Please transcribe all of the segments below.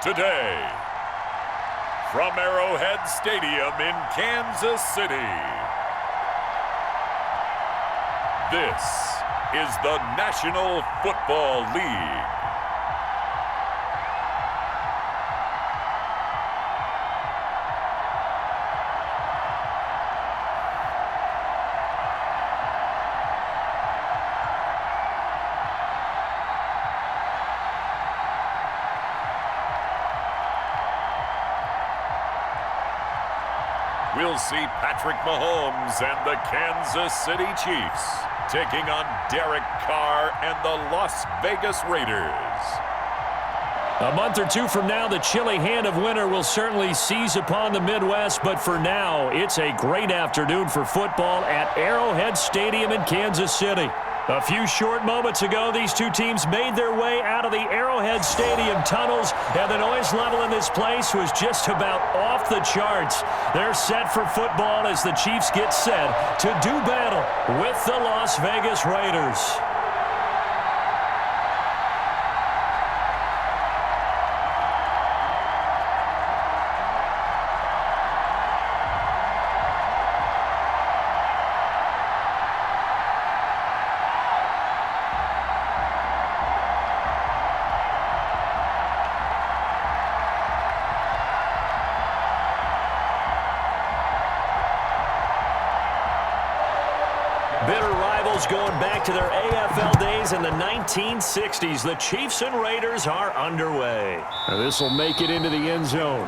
today, from Arrowhead Stadium in Kansas City, this is the National Football League. We'll see Patrick Mahomes and the Kansas City Chiefs taking on Derek Carr and the Las Vegas Raiders. A month or two from now, the chilly hand of winter will certainly seize upon the Midwest, but for now, it's a great afternoon for football at Arrowhead Stadium in Kansas City. A few short moments ago, these two teams made their way out of the Arrowhead Stadium tunnels, and the noise level in this place was just about off the charts. They're set for football as the Chiefs get set to do battle with the Las Vegas Raiders. Bitter rivals going back to their AFL days in the 1960s. The Chiefs and Raiders are underway. This will make it into the end zone.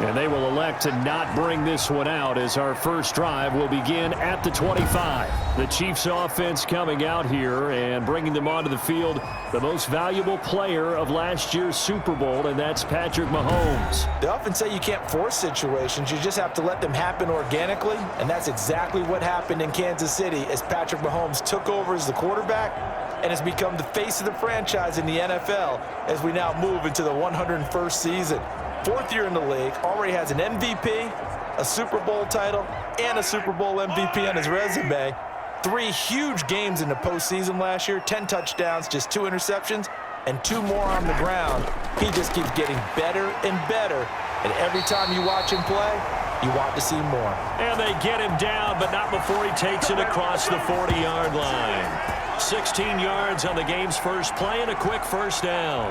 And they will elect to not bring this one out as our first drive will begin at the 25. The Chiefs offense coming out here and bringing them onto the field, the most valuable player of last year's Super Bowl, and that's Patrick Mahomes. They often say you can't force situations. You just have to let them happen organically, and that's exactly what happened in Kansas City as Patrick Mahomes took over as the quarterback and has become the face of the franchise in the NFL as we now move into the 101st season. Fourth year in the league, already has an MVP, a Super Bowl title, and a Super Bowl MVP on his resume. 3 huge games in the postseason last year, 10 touchdowns, just 2 interceptions, and 2 more on the ground. He just keeps getting better and better, and every time you watch him play, you want to see more. And they get him down, but not before he takes it across the 40-yard line. 16 yards on the game's first play and a quick first down.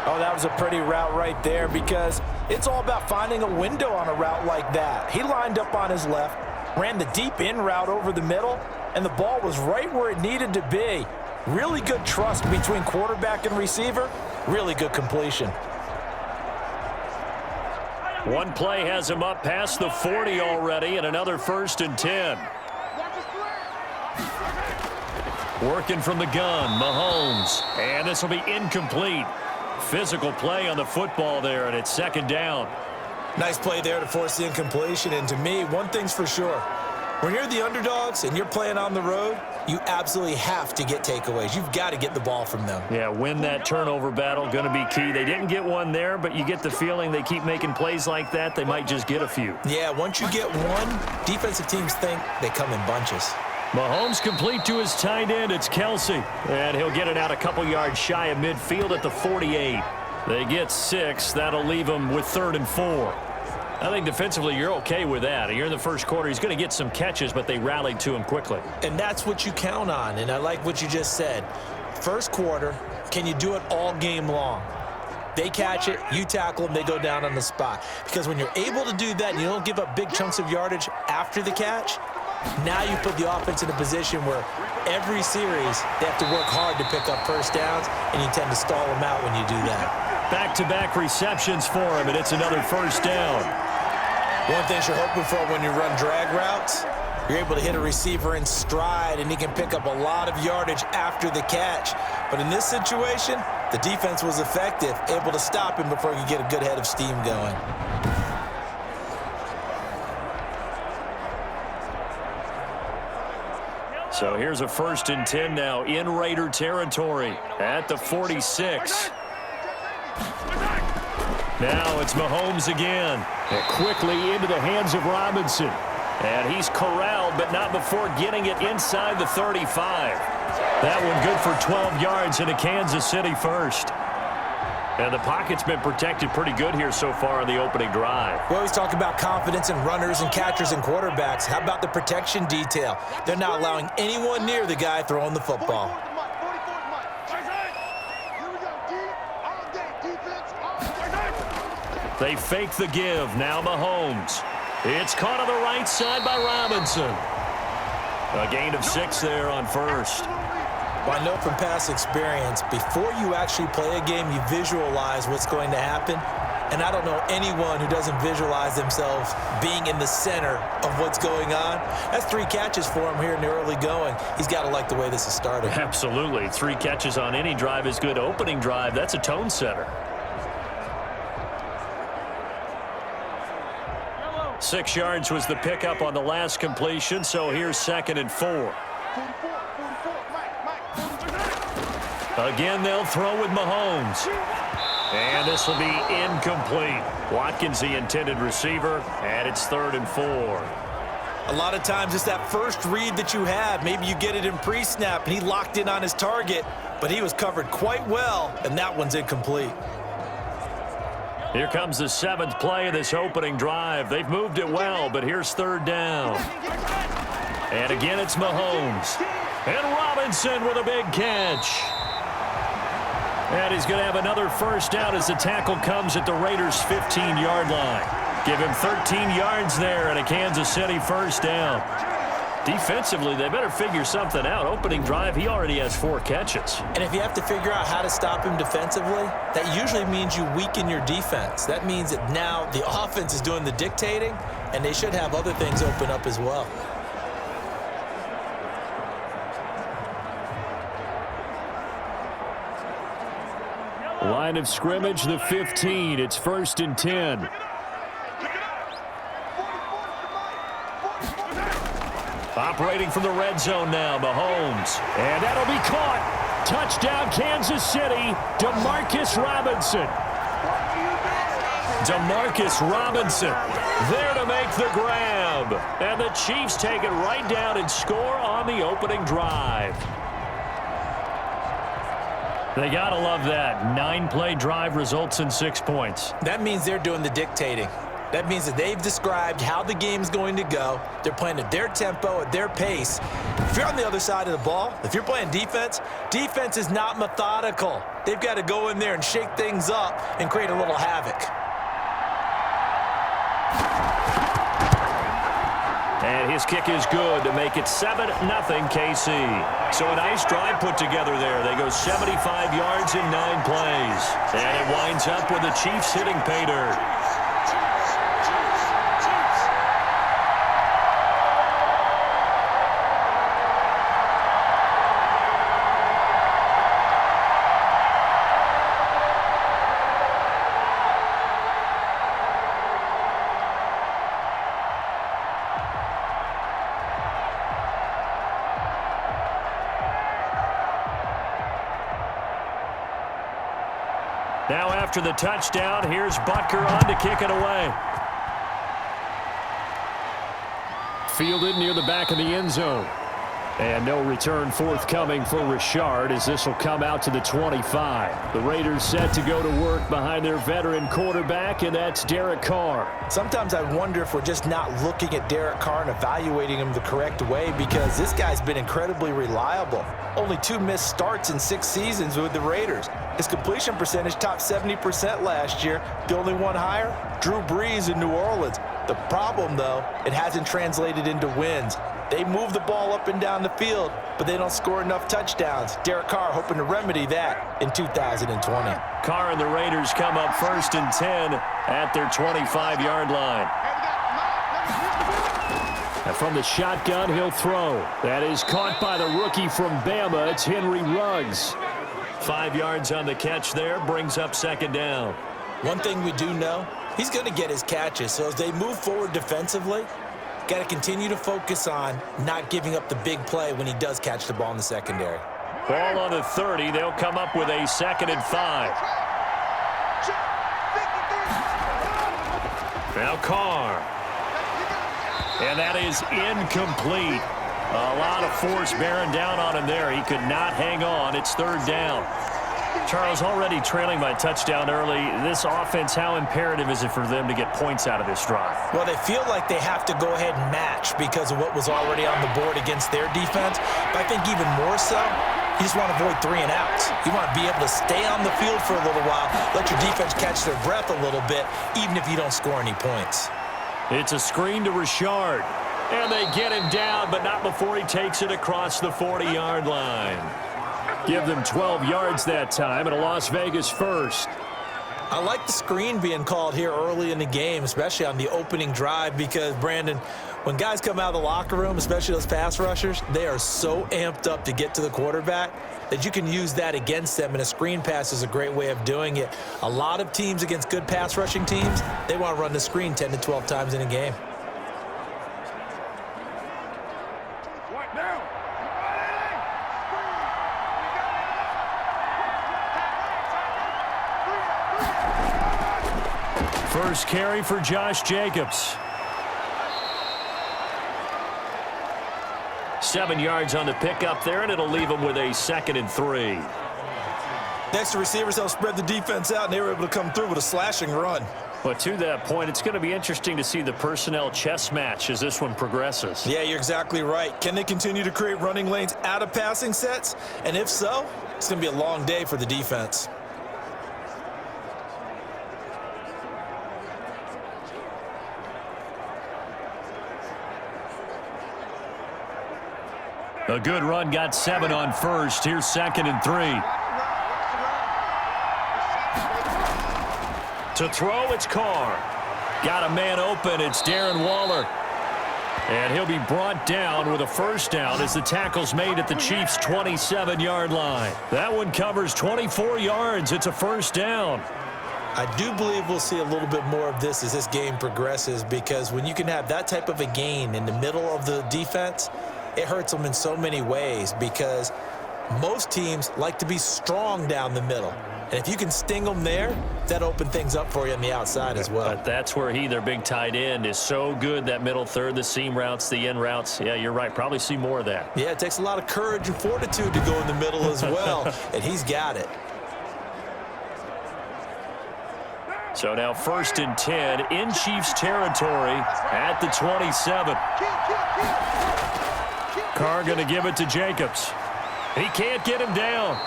Oh, that was a pretty route right there because it's all about finding a window on a route like that. He lined up on his left, ran the deep in route over the middle, and the ball was right where it needed to be. Really good trust between quarterback and receiver. Really good completion. One play has him up past the 40 already, and another 1st and 10. Working from the gun, Mahomes. And this will be incomplete. Physical play on the football there, and it's 2nd down. Nice play there to force the incompletion. And to me, one thing's for sure. When you're the underdogs and you're playing on the road, you absolutely have to get takeaways. You've got to get the ball from them. Yeah, win that turnover battle, going to be key. They didn't get one there, but you get the feeling they keep making plays like that, they might just get a few. Yeah, once you get one, defensive teams think they come in bunches. Mahomes complete to his tight end. It's Kelsey. And he'll get it out a couple yards shy of midfield at the 48. They get 6. That'll leave them with 3rd and 4. I think defensively you're okay with that. You're in the first quarter. He's going to get some catches, but they rallied to him quickly. And that's what you count on. And I like what you just said. First quarter, can you do it all game long? They catch it, you tackle them, they go down on the spot. Because when you're able to do that and you don't give up big chunks of yardage after the catch, now you put the offense in a position where every series they have to work hard to pick up first downs, and you tend to stall them out when you do that. Back-to-back receptions for him, and it's another 1st down. One thing you're hoping for when you run drag routes, you're able to hit a receiver in stride, and he can pick up a lot of yardage after the catch. But in this situation, the defense was effective, able to stop him before he could get a good head of steam going. So here's a 1st and 10 now in Raider territory at the 46. Now it's Mahomes again. And quickly into the hands of Robinson. And he's corralled, but not before getting it inside the 35. That one good for 12 yards into Kansas City first. And the pocket's been protected pretty good here so far on the opening drive. We always talk about confidence in runners and catchers and quarterbacks. How about the protection detail? They're not allowing anyone near the guy throwing the football. They fake the give. Now Mahomes. It's caught on the right side by Robinson. A gain of 6 there on first. Well, I know from past experience, before you actually play a game, you visualize what's going to happen. And I don't know anyone who doesn't visualize themselves being in the center of what's going on. That's 3 catches for him here in the early going. He's got to like the way this is started. Absolutely. 3 catches on any drive is good. Opening drive, that's a tone setter. 6 yards was the pickup on the last completion, so here's 2nd and 4. Again, they'll throw with Mahomes. And this will be incomplete. Watkins, the intended receiver, and it's 3rd and 4. A lot of times it's that first read that you have. Maybe you get it in pre-snap, and he locked in on his target, but he was covered quite well, and that one's incomplete. Here comes the 7th play of this opening drive. They've moved it well, but here's 3rd down. And again, it's Mahomes. And Robinson with a big catch. And he's going to have another first down as the tackle comes at the Raiders' 15-yard line. Give him 13 yards there and a Kansas City first down. Defensively, they better figure something out. Opening drive, he already has 4 catches. And if you have to figure out how to stop him defensively, that usually means you weaken your defense. That means that now the offense is doing the dictating, and they should have other things open up as well. Line of scrimmage, the 15. It's 1st and 10. Operating from the red zone now, Mahomes. And that'll be caught. Touchdown, Kansas City. Demarcus Robinson. Demarcus Robinson there to make the grab. And the Chiefs take it right down and score on the opening drive. They got to love that. 9-play drive results in 6 points. That means they're doing the dictating. That means that they've described how the game's going to go. They're playing at their tempo, at their pace. If you're on the other side of the ball, if you're playing defense, defense is not methodical. They've got to go in there and shake things up and create a little havoc. And his kick is good to make it 7-0 KC. So a nice drive put together there. They go 75 yards in 9 plays. And it winds up with the Chiefs hitting pay dirt. Now after the touchdown, here's Butker on to kick it away. Fielded near the back of the end zone. And no return forthcoming for Richard as this will come out to the 25. The Raiders set to go to work behind their veteran quarterback, and that's Derek Carr. Sometimes I wonder if we're just not looking at Derek Carr and evaluating him the correct way, because this guy's been incredibly reliable. Only 2 missed starts in 6 seasons with the Raiders. His completion percentage topped 70% last year. The only one higher, Drew Brees in New Orleans. The problem, though, it hasn't translated into wins. They move the ball up and down the field, but they don't score enough touchdowns. Derek Carr hoping to remedy that in 2020. Carr and the Raiders come up 1st and 10 at their 25-yard line. And from the shotgun, he'll throw. That is caught by the rookie from Bama. It's Henry Ruggs. 5 yards on the catch there, brings up 2nd down. One thing we do know, he's going to get his catches. So as they move forward defensively, got to continue to focus on not giving up the big play when he does catch the ball in the secondary. Ball on the 30. They'll come up with a 2nd and 5. Now Carr. And that is incomplete. A lot of force bearing down on him there. He could not hang on. It's 3rd down. Charles, already trailing by touchdown early. This offense, how imperative is it for them to get points out of this drive? Well, they feel like they have to go ahead and match because of what was already on the board against their defense. But I think even more so, you just want to avoid 3 and outs. You want to be able to stay on the field for a little while, let your defense catch their breath a little bit, even if you don't score any points. It's a screen to Richard. And they get him down, but not before he takes it across the 40-yard line. Give them 12 yards that time and a Las Vegas first. I like the screen being called here early in the game, especially on the opening drive, because, Brandon, when guys come out of the locker room, especially those pass rushers, they are so amped up to get to the quarterback that you can use that against them, and a screen pass is a great way of doing it. A lot of teams against good pass rushing teams, they want to run the screen 10 to 12 times in a game. First carry for Josh Jacobs. 7 yards on the pickup there, and it'll leave him with a 2nd and 3. Next, the receivers help spread the defense out, and they were able to come through with a slashing run. But to that point, it's going to be interesting to see the personnel chess match as this one progresses. Yeah, you're exactly right. Can they continue to create running lanes out of passing sets? And if so, it's going to be a long day for the defense. A good run, got 7 on first. Here's 2nd and 3. To throw, it's Carr. Got a man open. It's Darren Waller. And he'll be brought down with a first down as the tackle's made at the Chiefs' 27-yard line. That one covers 24 yards. It's a first down. I do believe we'll see a little bit more of this as this game progresses, because when you can have that type of a gain in the middle of the defense, it hurts them in so many ways, because most teams like to be strong down the middle. And if you can sting them there, that opens things up for you on the outside as well. But that's where their big tight end, is so good, that middle third, the seam routes, the in routes. Yeah, you're right. Probably see more of that. Yeah, it takes a lot of courage and fortitude to go in the middle as well, and he's got it. So now 1st and 10 in Chiefs territory at the 27. Carr going to give it to Jacobs. He can't get him down.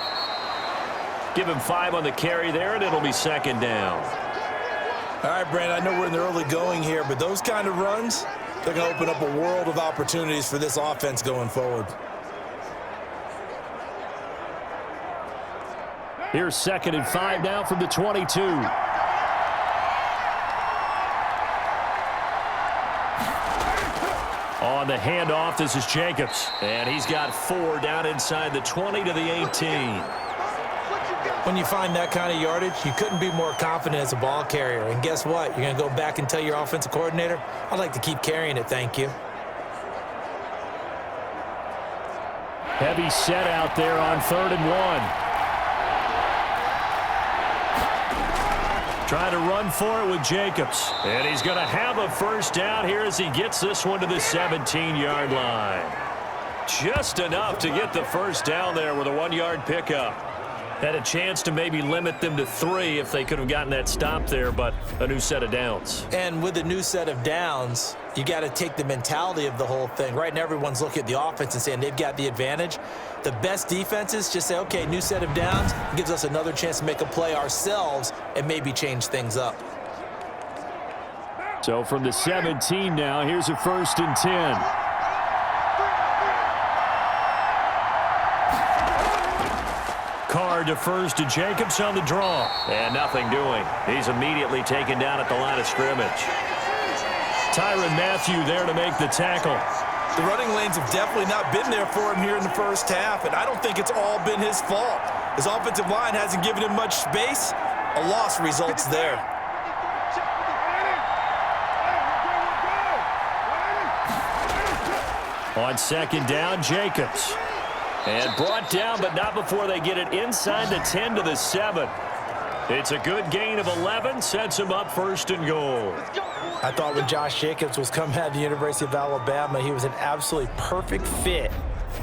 Give him 5 on the carry there, and it'll be 2nd down. All right, Brandon, I know we're in the early going here, but those kind of runs, they're going to open up a world of opportunities for this offense going forward. Here's 2nd and 5 now from the 22. On the handoff, this is Jacobs. And he's got 4 down inside the 20 to the 18. When you find that kind of yardage, you couldn't be more confident as a ball carrier. And guess what? You're going to go back and tell your offensive coordinator, I'd like to keep carrying it, thank you. Heavy set out there on 3rd and 1. Trying to run for it with Jacobs. And he's going to have a first down here as he gets this one to the 17-yard line. Just enough to get the first down there with a 1-yard pickup. Had a chance to maybe limit them to 3 if they could have gotten that stop there, but a new set of downs. And with a new set of downs, you got to take the mentality of the whole thing. Right now, everyone's looking at the offense and saying they've got the advantage. The best defenses just say, okay, new set of downs gives us another chance to make a play ourselves and maybe change things up. So from the 17 now, here's a 1st and 10. Carr defers to Jacobs on the draw. And nothing doing. He's immediately taken down at the line of scrimmage. Tyrann Mathieu there to make the tackle. The running lanes have definitely not been there for him here in the first half, and I don't think it's all been his fault. His offensive line hasn't given him much space. A loss results there. On 2nd down, Jacobs. And brought down, but not before they get it inside the 10 to the 7. It's a good gain of 11, sets him up 1st and goal. I thought when Josh Jacobs was coming out of the University of Alabama, he was an absolutely perfect fit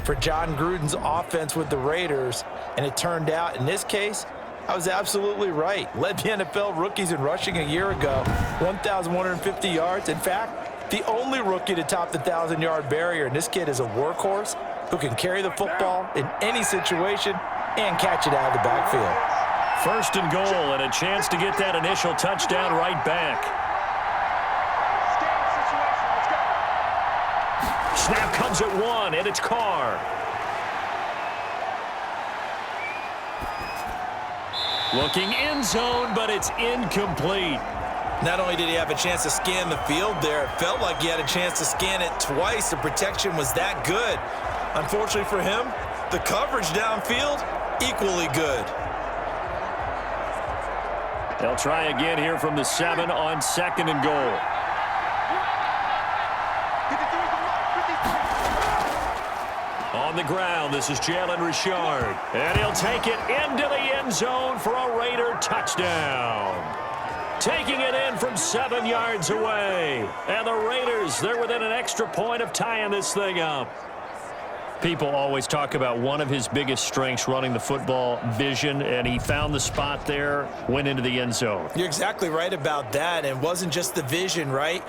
for John Gruden's offense with the Raiders, and it turned out, in this case, I was absolutely right. Led the NFL rookies in rushing a year ago, 1,150 yards. In fact, the only rookie to top the 1,000-yard barrier, and this kid is a workhorse who can carry the football in any situation and catch it out of the backfield. First and goal, and a chance to get that initial touchdown right back. Snap comes at one, and it's Carr. Looking end zone, but it's incomplete. Not only did he have a chance to scan the field there, it felt like he had a chance to scan it twice. The protection was that good. Unfortunately for him, the coverage downfield, equally good. They'll try again here from the 7 on second and goal. On the ground, this is Jalen Richard. And he'll take it into the end zone for a Raider touchdown. Taking it in from 7 yards away. And the Raiders, they're within an extra point of tying this thing up. People always talk about one of his biggest strengths running the football, vision, and he found the spot there, went into the end zone. You're exactly right about that, and it wasn't just the vision, right?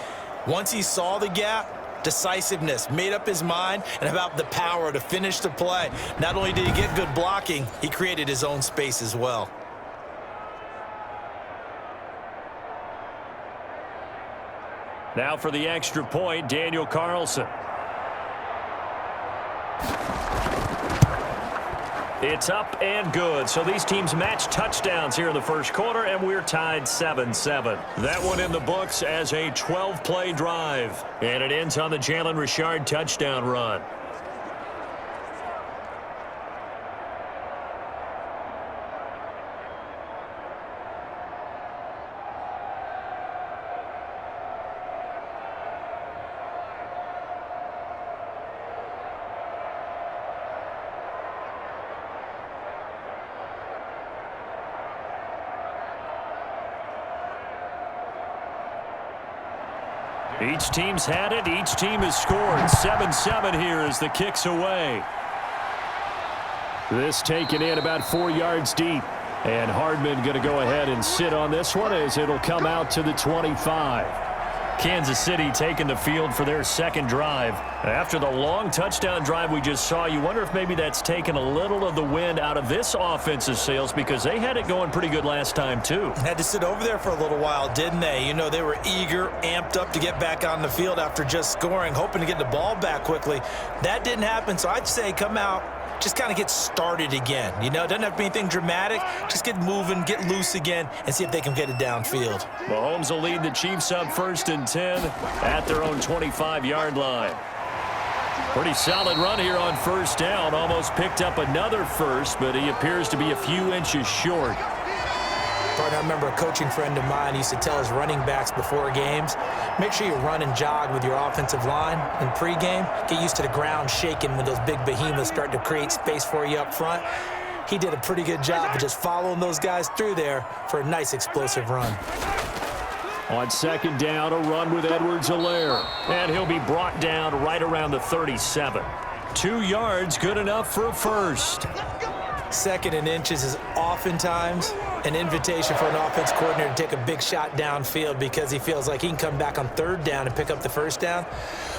Once he saw the gap, decisiveness, made up his mind, and about the power to finish the play. Not only did he get good blocking, he created his own space as well. Now for the extra point, Daniel Carlson. It's up and good. So these teams match touchdowns here in the first quarter, and we're tied 7-7. That one in the books as a 12-play drive. And it ends on the Jalen Richard touchdown run. Each team's had it. Each team has scored. 7-7 here as the kick's away. This taken in about 4 yards deep. And Hardman going to go ahead and sit on this one as it'll come out to the 25. Kansas City taking the field for their second drive. After the long touchdown drive we just saw, you wonder if maybe that's taken a little of the wind out of this offensive sails because they had it going pretty good last time too. Had to sit over there for a little while, didn't they? You know, they were eager, amped up to get back on the field after just scoring, hoping to get the ball back quickly. That didn't happen, so I'd say come out, just kind of get started again. You know, it doesn't have to be anything dramatic. Just get moving, get loose again, and see if they can get it downfield. Mahomes will lead the Chiefs up 1st and 10 at their own 25-yard line. Pretty solid run here on first down. Almost picked up another first, but he appears to be a few inches short. I remember a coaching friend of mine used to tell his running backs before games, make sure you run and jog with your offensive line in pregame. Get used to the ground shaking when those big behemoths start to create space for you up front. He did a pretty good job of just following those guys through there for a nice explosive run. On second down, a run with Edwards-Helaire. And he'll be brought down right around the 37. 2 yards, good enough for a first. Second and inches is oftentimes an invitation for an offense coordinator to take a big shot downfield because he feels like he can come back on third down and pick up the first down.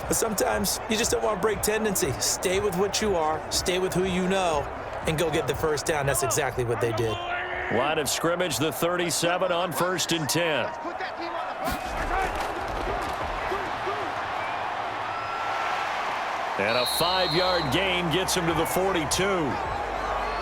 But sometimes you just don't want to break tendency. Stay with what you are, stay with who you know, and go get the first down. That's exactly what they did. Line of scrimmage, the 37 on 1st and 10. And a 5-yard gain gets him to the 42.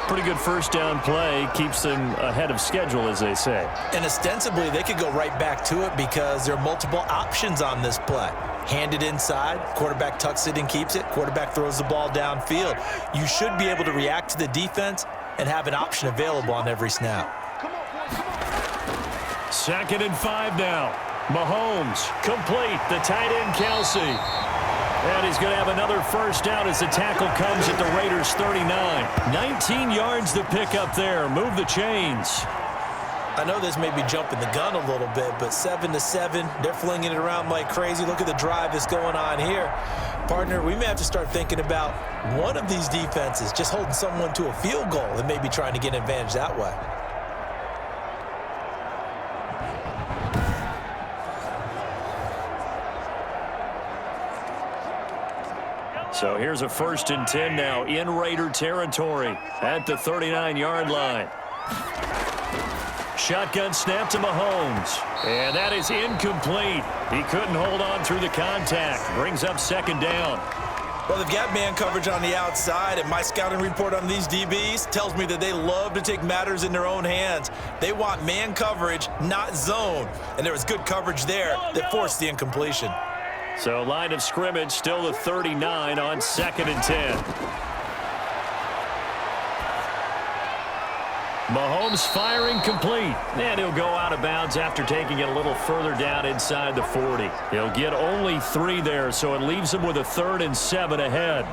Pretty good first down play. Keeps them ahead of schedule, as they say. And ostensibly, they could go right back to it because there are multiple options on this play. Hand it inside, quarterback tucks it and keeps it, quarterback throws the ball downfield. You should be able to react to the defense and have an option available on every snap. 2nd and 5 now. Mahomes complete. The tight end, Kelsey. And he's going to have another first down as the tackle comes at the Raiders' 39. 19 yards to pick up there. Move the chains. I know this may be jumping the gun a little bit, but 7-7, they're flinging it around like crazy. Look at the drive that's going on here. Partner, we may have to start thinking about one of these defenses just holding someone to a field goal and maybe trying to get an advantage that way. So here's a 1st and 10 now in Raider territory at the 39-yard line. Shotgun snap to Mahomes. And that is incomplete. He couldn't hold on through the contact. Brings up 2nd down. Well, they've got man coverage on the outside, and my scouting report on these DBs tells me that they love to take matters in their own hands. They want man coverage, not zone. And there was good coverage there that forced the incompletion. So line of scrimmage still the 39 on 2nd and 10. Mahomes firing complete. And he'll go out of bounds after taking it a little further down inside the 40. He'll get only 3 there, so it leaves him with a 3rd and 7 ahead.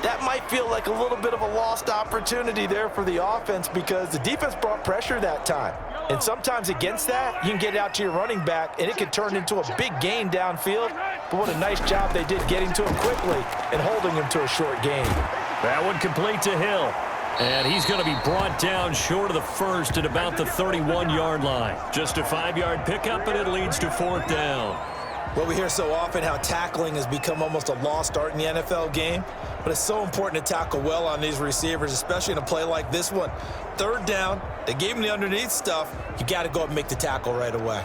That might feel like a little bit of a lost opportunity there for the offense because the defense brought pressure that time. And sometimes against that, you can get it out to your running back, and it can turn into a big gain downfield. But what a nice job they did getting to him quickly and holding him to a short gain. That one complete to Hill. And he's going to be brought down short of the 1st at about the 31-yard line. Just a 5-yard pickup, and it leads to 4th down. Well, we hear so often how tackling has become almost a lost art in the NFL game, but it's so important to tackle well on these receivers, especially in a play like this one. 3rd down, they gave him the underneath stuff. You got to go up and make the tackle right away.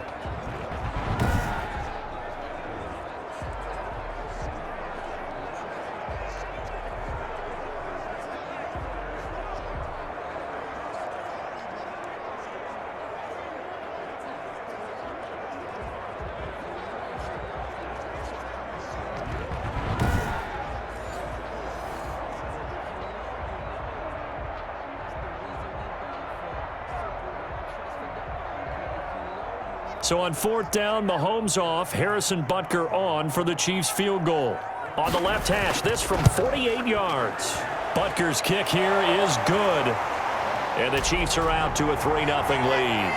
So on 4th down, Mahomes off, Harrison Butker on for the Chiefs field goal. On the left hash, this from 48 yards. Butker's kick here is good. And the Chiefs are out to a 3-0 lead.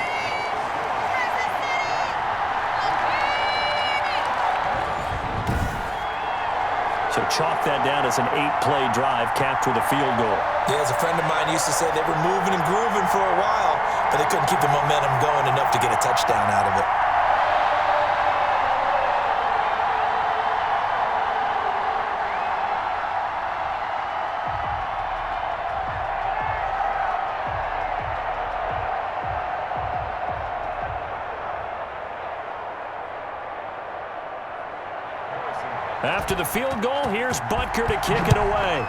So chalk that down as an 8-play drive capped with a field goal. Yeah, as a friend of mine used to say, they were moving and grooving for a while, but they couldn't keep the momentum going enough to get a touchdown out of it. After the field goal, here's Butker to kick it away.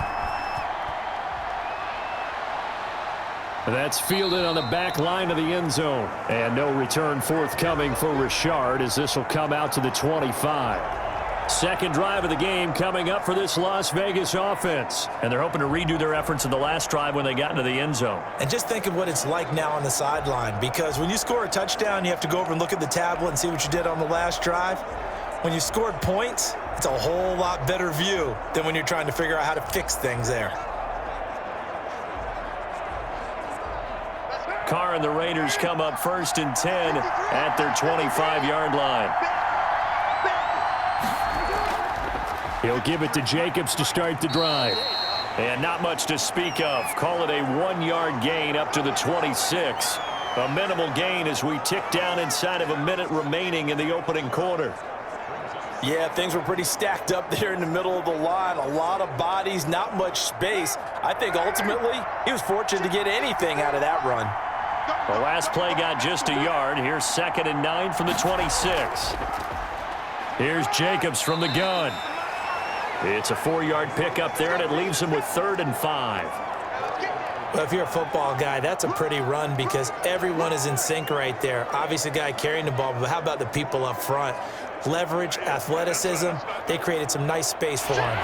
That's fielded on the back line of the end zone. And no return forthcoming for Richard as this will come out to the 25. Second drive of the game coming up for this Las Vegas offense. And they're hoping to redo their efforts in the last drive when they got into the end zone. And just think of what it's like now on the sideline, because when you score a touchdown, you have to go over and look at the tablet and see what you did on the last drive. When you scored points, it's a whole lot better view than when you're trying to figure out how to fix things there. Carr and the Raiders come up 1st and 10 at their 25-yard line. He'll give it to Jacobs to start the drive. And not much to speak of. Call it a 1-yard gain up to the 26. A minimal gain as we tick down inside of a minute remaining in the opening quarter. Yeah, things were pretty stacked up there in the middle of the line. A lot of bodies, not much space. I think ultimately he was fortunate to get anything out of that run. The last play got just a yard. Here's 2nd and 9 from the 26. Here's Jacobs from the gun. It's a 4-yard pickup there, and it leaves him with 3rd and 5. Well, if you're a football guy, that's a pretty run because everyone is in sync right there. Obviously, the guy carrying the ball, but how about the people up front? Leverage, athleticism, they created some nice space for him.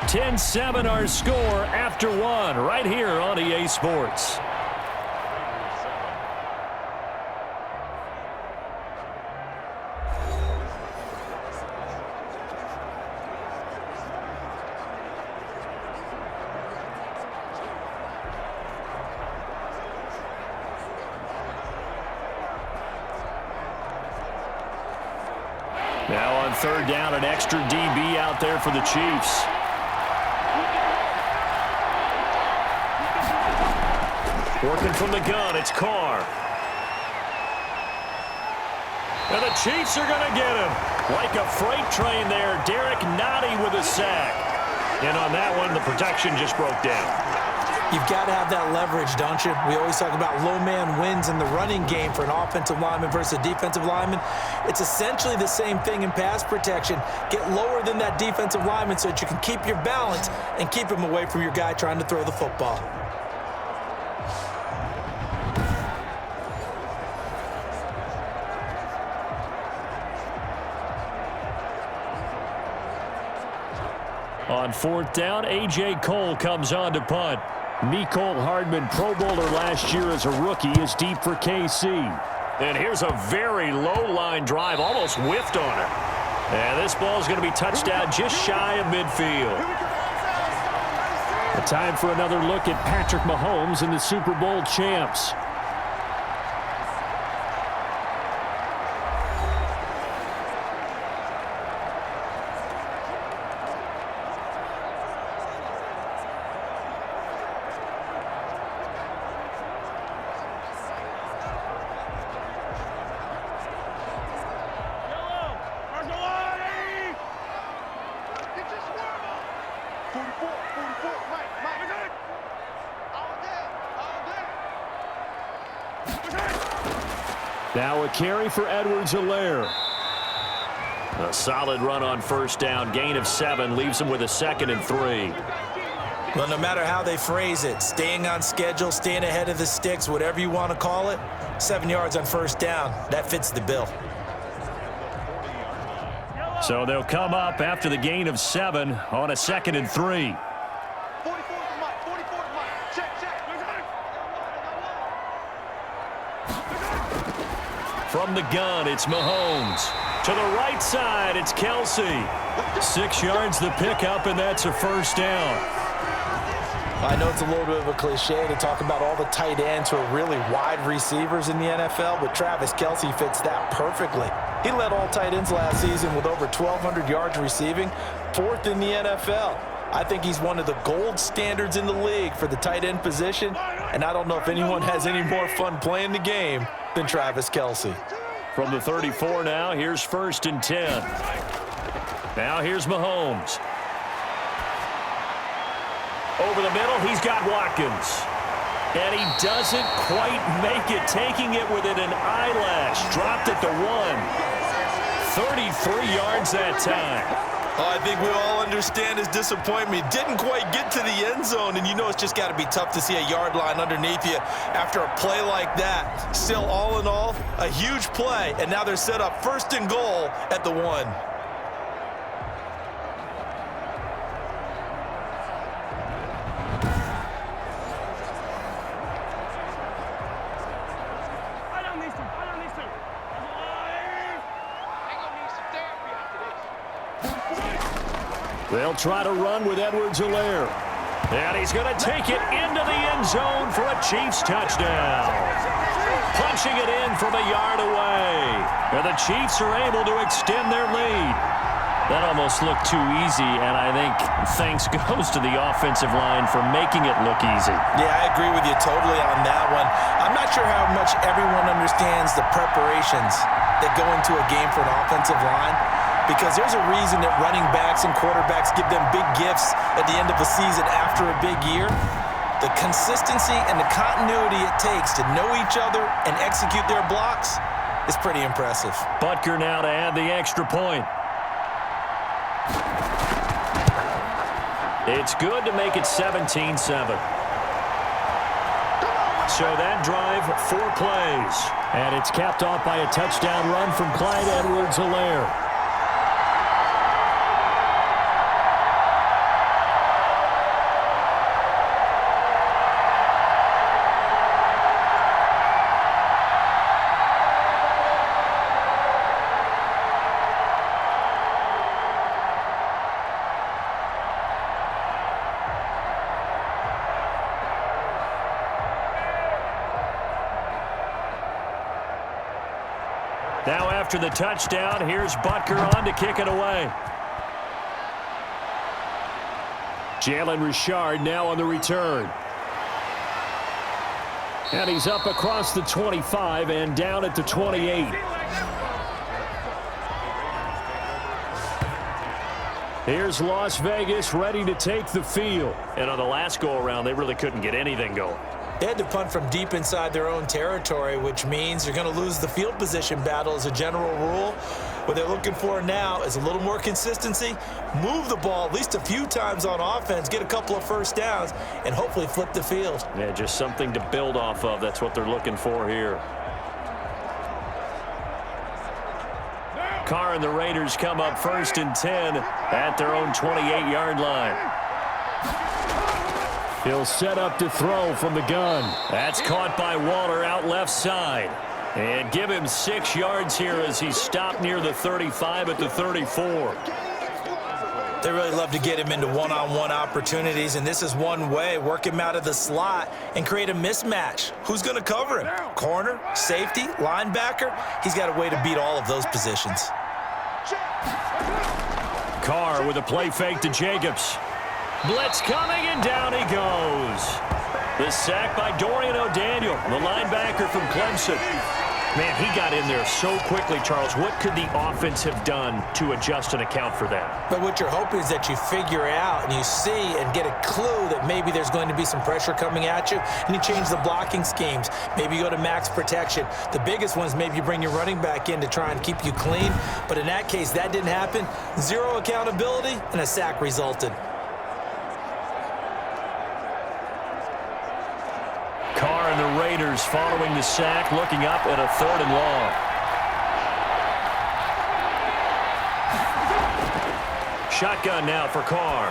"10-7 our score after one right here on EA Sports. third down, an extra DB out there for the Chiefs. Working from the gun, it's Carr. And the Chiefs are going to get him. Like a freight train there, Derek Nottie with a sack. And on that one, the protection just broke down. You've got to have that leverage, don't you? We always talk about low man wins in the running game for an offensive lineman versus a defensive lineman. It's essentially the same thing in pass protection. Get lower than that defensive lineman so that you can keep your balance and keep him away from your guy trying to throw the football. On fourth down, A.J. Cole comes on to punt. Nicole Hardman, Pro Bowler last year as a rookie, is deep for KC. And here's a very low line drive, almost whiffed on it. And this ball is going to be touched down just shy of midfield. A time for another look at Patrick Mahomes and the Super Bowl champs. Now a carry for Edwards-Helaire. A solid run on first down. Gain of 7 leaves him with a 2nd and 3. Well, no matter how they phrase it, staying on schedule, staying ahead of the sticks, whatever you want to call it, 7 yards on first down, that fits the bill. So they'll come up after the gain of 7 on a 2nd and 3. From the gun, it's Mahomes. To the right side, it's Kelsey. 6 yards the pickup, and that's a first down. I know it's a little bit of a cliche to talk about all the tight ends who are really wide receivers in the NFL, but Travis Kelsey fits that perfectly. He led all tight ends last season with over 1,200 yards receiving, 4th in the NFL. I think he's one of the gold standards in the league for the tight end position, and I don't know if anyone has any more fun playing the game than Travis Kelsey. From the 34 now, here's 1st and 10. Now here's Mahomes. Over the middle, he's got Watkins. And he doesn't quite make it, taking it within an eyelash. Dropped at the 1. 33 yards that time. I think we all understand his disappointment. Didn't quite get to the end zone, and you know it's just got to be tough to see a yard line underneath you after a play like that. Still, all in all, a huge play, and now they're set up 1st and goal at the 1. They'll try to run with Edwards-Helaire. And he's going to take it into the end zone for a Chiefs touchdown. Punching it in from a yard away. And the Chiefs are able to extend their lead. That almost looked too easy, and I think thanks goes to the offensive line for making it look easy. Yeah, I agree with you totally on that one. I'm not sure how much everyone understands the preparations that go into a game for an offensive line, because there's a reason that running backs and quarterbacks give them big gifts at the end of a season after a big year. The consistency and the continuity it takes to know each other and execute their blocks is pretty impressive. Butker now to add the extra point. It's good to make it 17-7. So that drive, 4 plays. And it's capped off by a touchdown run from Clyde Edwards-Helaire. Now after the touchdown, here's Butker on to kick it away. Jalen Richard now on the return. And he's up across the 25 and down at the 28. Here's Las Vegas ready to take the field. And on the last go-around, they really couldn't get anything going. They had to punt from deep inside their own territory, which means you're going to lose the field position battle as a general rule. What they're looking for now is a little more consistency, move the ball at least a few times on offense, get a couple of first downs, and hopefully flip the field. Yeah, just something to build off of. That's what they're looking for here. Carr and the Raiders come up 1st and 10 at their own 28-yard line. He'll set up to throw from the gun. That's caught by Waller out left side. And give him 6 yards here as he stopped near the 35 at the 34. They really love to get him into one-on-one opportunities, and this is one way. Work him out of the slot and create a mismatch. Who's going to cover him? Corner, safety, linebacker? He's got a way to beat all of those positions. Carr with a play fake to Jacobs. Blitz coming, and down he goes. The sack by Dorian O'Daniel, the linebacker from Clemson. Man, he got in there so quickly, Charles. What could the offense have done to adjust and account for that? But what you're hoping is that you figure out and you see and get a clue that maybe there's going to be some pressure coming at you, and you change the blocking schemes. Maybe you go to max protection. The biggest one is maybe you bring your running back in to try and keep you clean. But in that case, that didn't happen. Zero accountability, and a sack resulted. Carr and the Raiders following the sack, looking up at a 3rd and long. Shotgun now for Carr.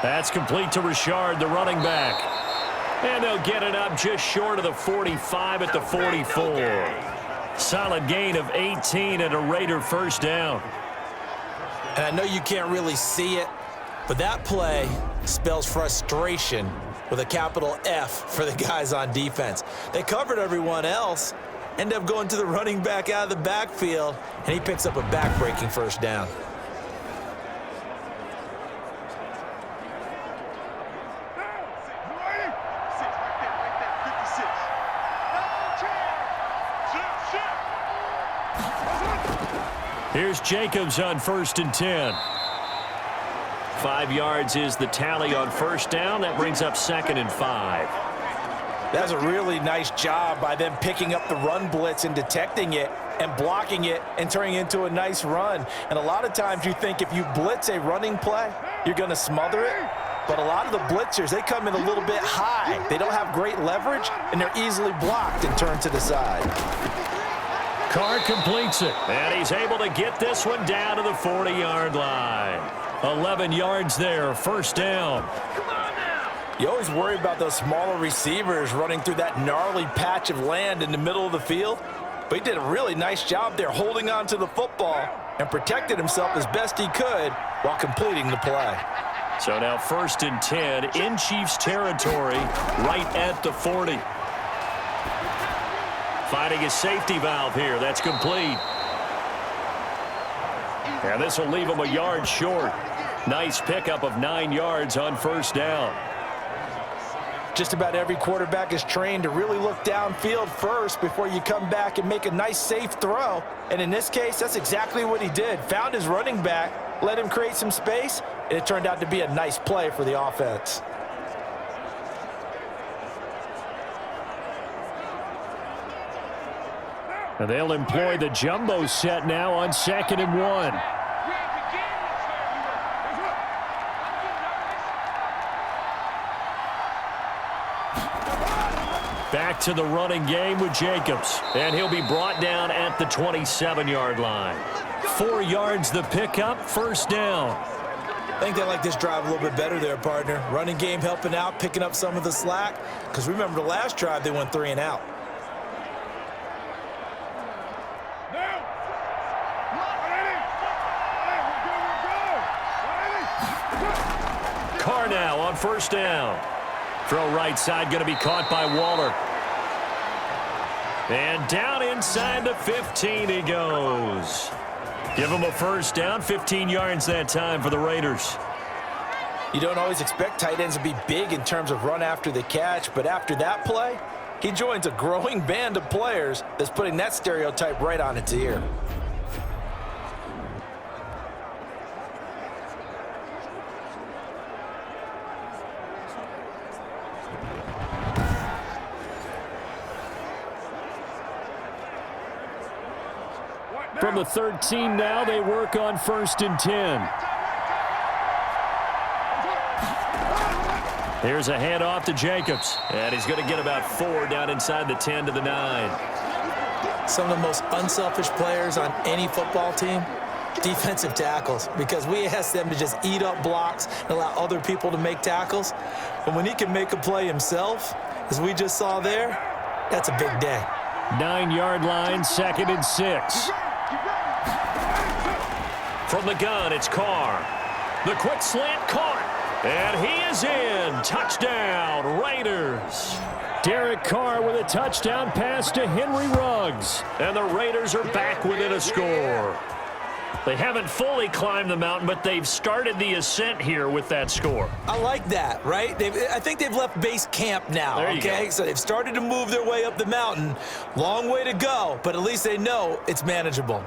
That's complete to Richard, the running back. And they'll get it up just short of the 45 at the 44. Solid gain of 18 and a Raider first down. And I know you can't really see it, but that play spells frustration with a capital F for the guys on defense. They covered everyone else, end up going to the running back out of the backfield, and he picks up a back-breaking first down. Here's Jacobs on 1st and 10. 5 yards is the tally on first down. That brings up 2nd and 5. That's a really nice job by them picking up the run blitz and detecting it and blocking it and turning it into a nice run. And a lot of times you think if you blitz a running play, you're going to smother it. But a lot of the blitzers, they come in a little bit high. They don't have great leverage, and they're easily blocked and turned to the side. Carr completes it, and he's able to get this one down to the 40-yard line. 11 yards there, first down. You always worry about those smaller receivers running through that gnarly patch of land in the middle of the field. But he did a really nice job there holding on to the football and protected himself as best he could while completing the play. So now 1st and 10 in Chiefs territory right at the 40. Finding a safety valve here. That's complete. And this will leave him a yard short. Nice pickup of 9 yards on first down. Just about every quarterback is trained to really look downfield first before you come back and make a nice safe throw. And in this case, that's exactly what he did. Found his running back, let him create some space, and it turned out to be a nice play for the offense. And they'll employ the jumbo set now on 2nd and 1. Back to the running game with Jacobs. And he'll be brought down at the 27-yard line. 4 yards the pickup, first down. I think they like this drive a little bit better there, partner. Running game helping out, picking up some of the slack. Because remember the last drive, they went 3 and out. Carr now on first down. Throw right side going to be caught by Waller. And down inside the 15 he goes. Give him a first down, 15 yards that time for the Raiders. You don't always expect tight ends to be big in terms of run after the catch, but after that play, he joins a growing band of players that's putting that stereotype right on its ear. From the 13 now, they work on 1st and 10. Here's a handoff to Jacobs. And he's going to get about 4 down inside the 10 to the 9. Some of the most unselfish players on any football team, defensive tackles, because we ask them to just eat up blocks and allow other people to make tackles. But when he can make a play himself, as we just saw there, that's a big day. 9-yard line, 2nd and 6. From the gun, it's Carr. The quick slant caught. And he is in. Touchdown, Raiders. Derek Carr with a touchdown pass to Henry Ruggs. And the Raiders are back within a score. They haven't fully climbed the mountain, but they've started the ascent here with that score. I like that, right? I think they've left base camp now, okay? So they've started to move their way up the mountain. Long way to go, but at least they know it's manageable.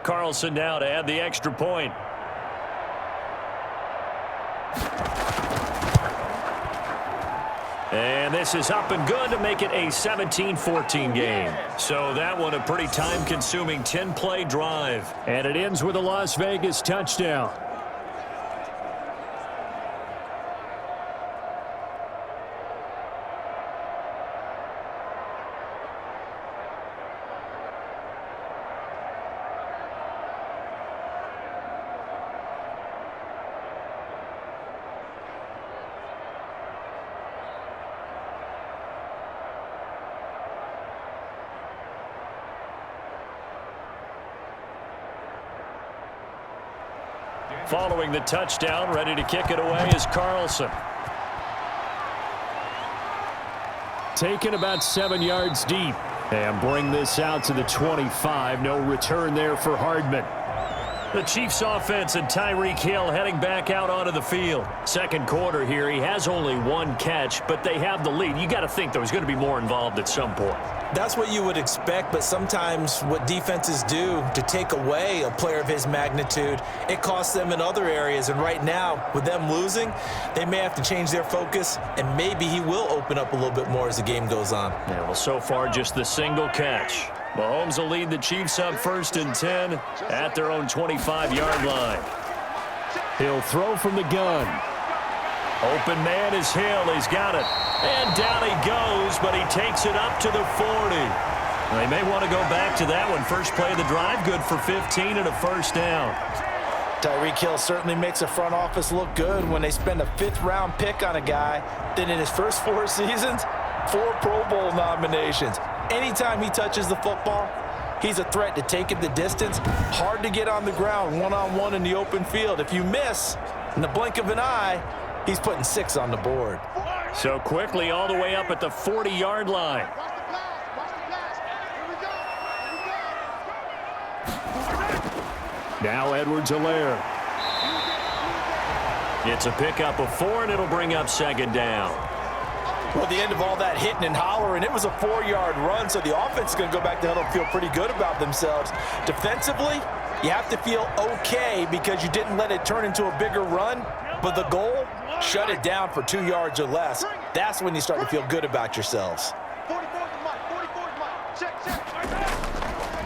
Carlson now to add the extra point. And this is up and good to make it a 17-14 game. So that one a pretty time-consuming 10-play drive. And it ends with a Las Vegas touchdown. Following the touchdown, ready to kick it away is Carlson. Taken about 7 yards deep. And bring this out to the 25. No return there for Hardman. The Chiefs offense and Tyreek Hill heading back out onto the field. Second quarter here, he has only 1 catch, but they have the lead. You got to think there's going to be more involved at some point. That's what you would expect, but sometimes what defenses do to take away a player of his magnitude, it costs them in other areas. And right now, with them losing, they may have to change their focus, and maybe he will open up a little bit more as the game goes on. Yeah, well, so far, just the single catch. Mahomes will lead the Chiefs up 1st and 10 at their own 25-yard line. He'll throw from the gun. Open man is Hill. He's got it. And down he goes, but he takes it up to the 40. They may want to go back to that one. First play of the drive, good for 15 and a first down. Tyreek Hill certainly makes the front office look good when they spend a 5th-round pick on a guy. Then in his first 4 seasons, 4 Pro Bowl nominations. Anytime he touches the football, he's a threat to take it the distance. Hard to get on the ground one-on-one in the open field. If you miss, in the blink of an eye, he's putting 6 on the board. So quickly all the way up at the 40-yard line. Now Edwards-Helaire. It's a pickup of 4, and it'll bring up 2nd down. Well, at the end of all that hitting and hollering, it was a 4-yard run, so the offense is going to go back to huddle and feel pretty good about themselves. Defensively, you have to feel okay because you didn't let it turn into a bigger run, but the goal, shut it down for 2 yards or less. That's when you start to feel good about yourselves.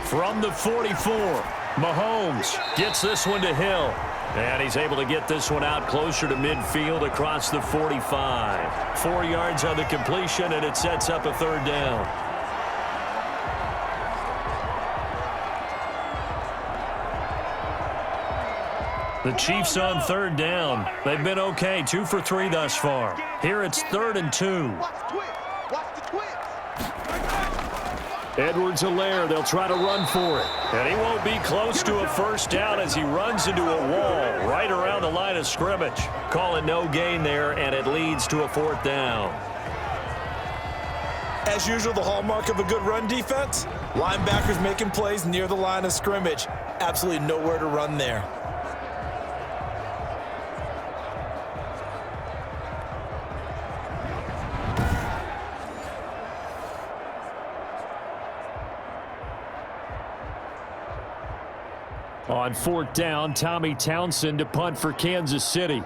From the 44, Mahomes gets this one to Hill. And he's able to get this one out closer to midfield across the 45. 4 yards on the completion, and it sets up a 3rd down. The Chiefs on 3rd down. They've been okay, 2 for 3 thus far. Here it's 3rd and 2. Edwards-Helaire, they'll try to run for it. And he won't be close to a first down as he runs into a wall right around the line of scrimmage. Calling no gain there, and it leads to a 4th down. As usual, the hallmark of a good run defense, linebackers making plays near the line of scrimmage. Absolutely nowhere to run there. On 4th down, Tommy Townsend to punt for Kansas City.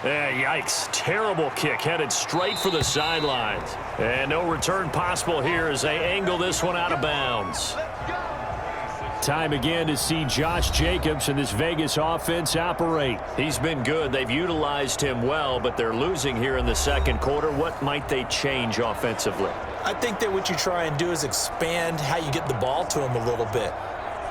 Yikes. Terrible kick headed straight for the sidelines. And no return possible here as they angle this one out of bounds. Time again to see Josh Jacobs and this Vegas offense operate. He's been good. They've utilized him well, but they're losing here in the second quarter. What might they change offensively? I think that what you try and do is expand how you get the ball to him a little bit.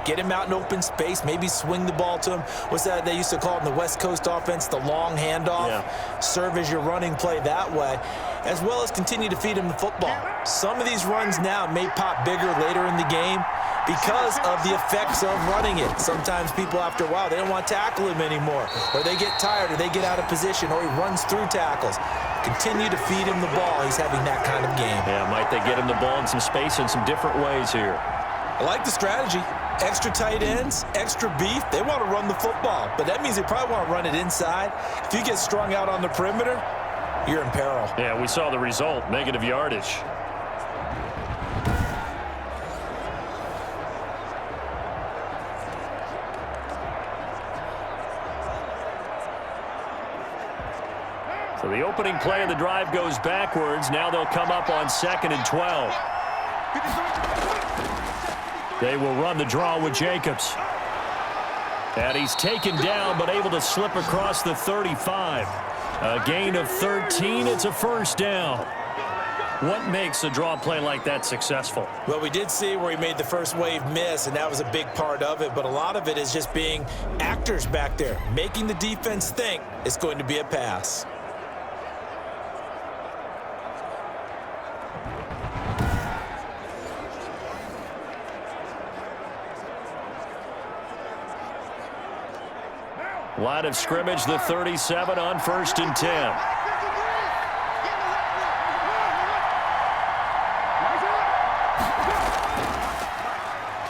Get him out in open space, maybe swing the ball to him. What's that they used to call it in the West Coast offense, the long handoff? Yeah. Serve as your running play that way, as well as continue to feed him the football. Some of these runs now may pop bigger later in the game because of the effects of running it. Sometimes people, after a while, they don't want to tackle him anymore, or they get tired, or they get out of position, or he runs through tackles. Continue to feed him the ball. He's having that kind of game. Yeah, might they get him the ball in some space in some different ways here? I like the strategy. Extra tight ends, extra beef. They want to run the football, but that means they probably want to run it inside. If you get strung out on the perimeter, you're in peril. Yeah, we saw the result, negative yardage. So the opening play of the drive goes backwards. Now they'll come up on 2nd and 12. They will run the draw with Jacobs. And he's taken down but able to slip across the 35. A gain of 13. It's a first down. What makes a draw play like that successful? Well, we did see where he made the first wave miss, and that was a big part of it. But a lot of it is just being actors back there, making the defense think it's going to be a pass. Line of scrimmage, the 37 on 1st and 10.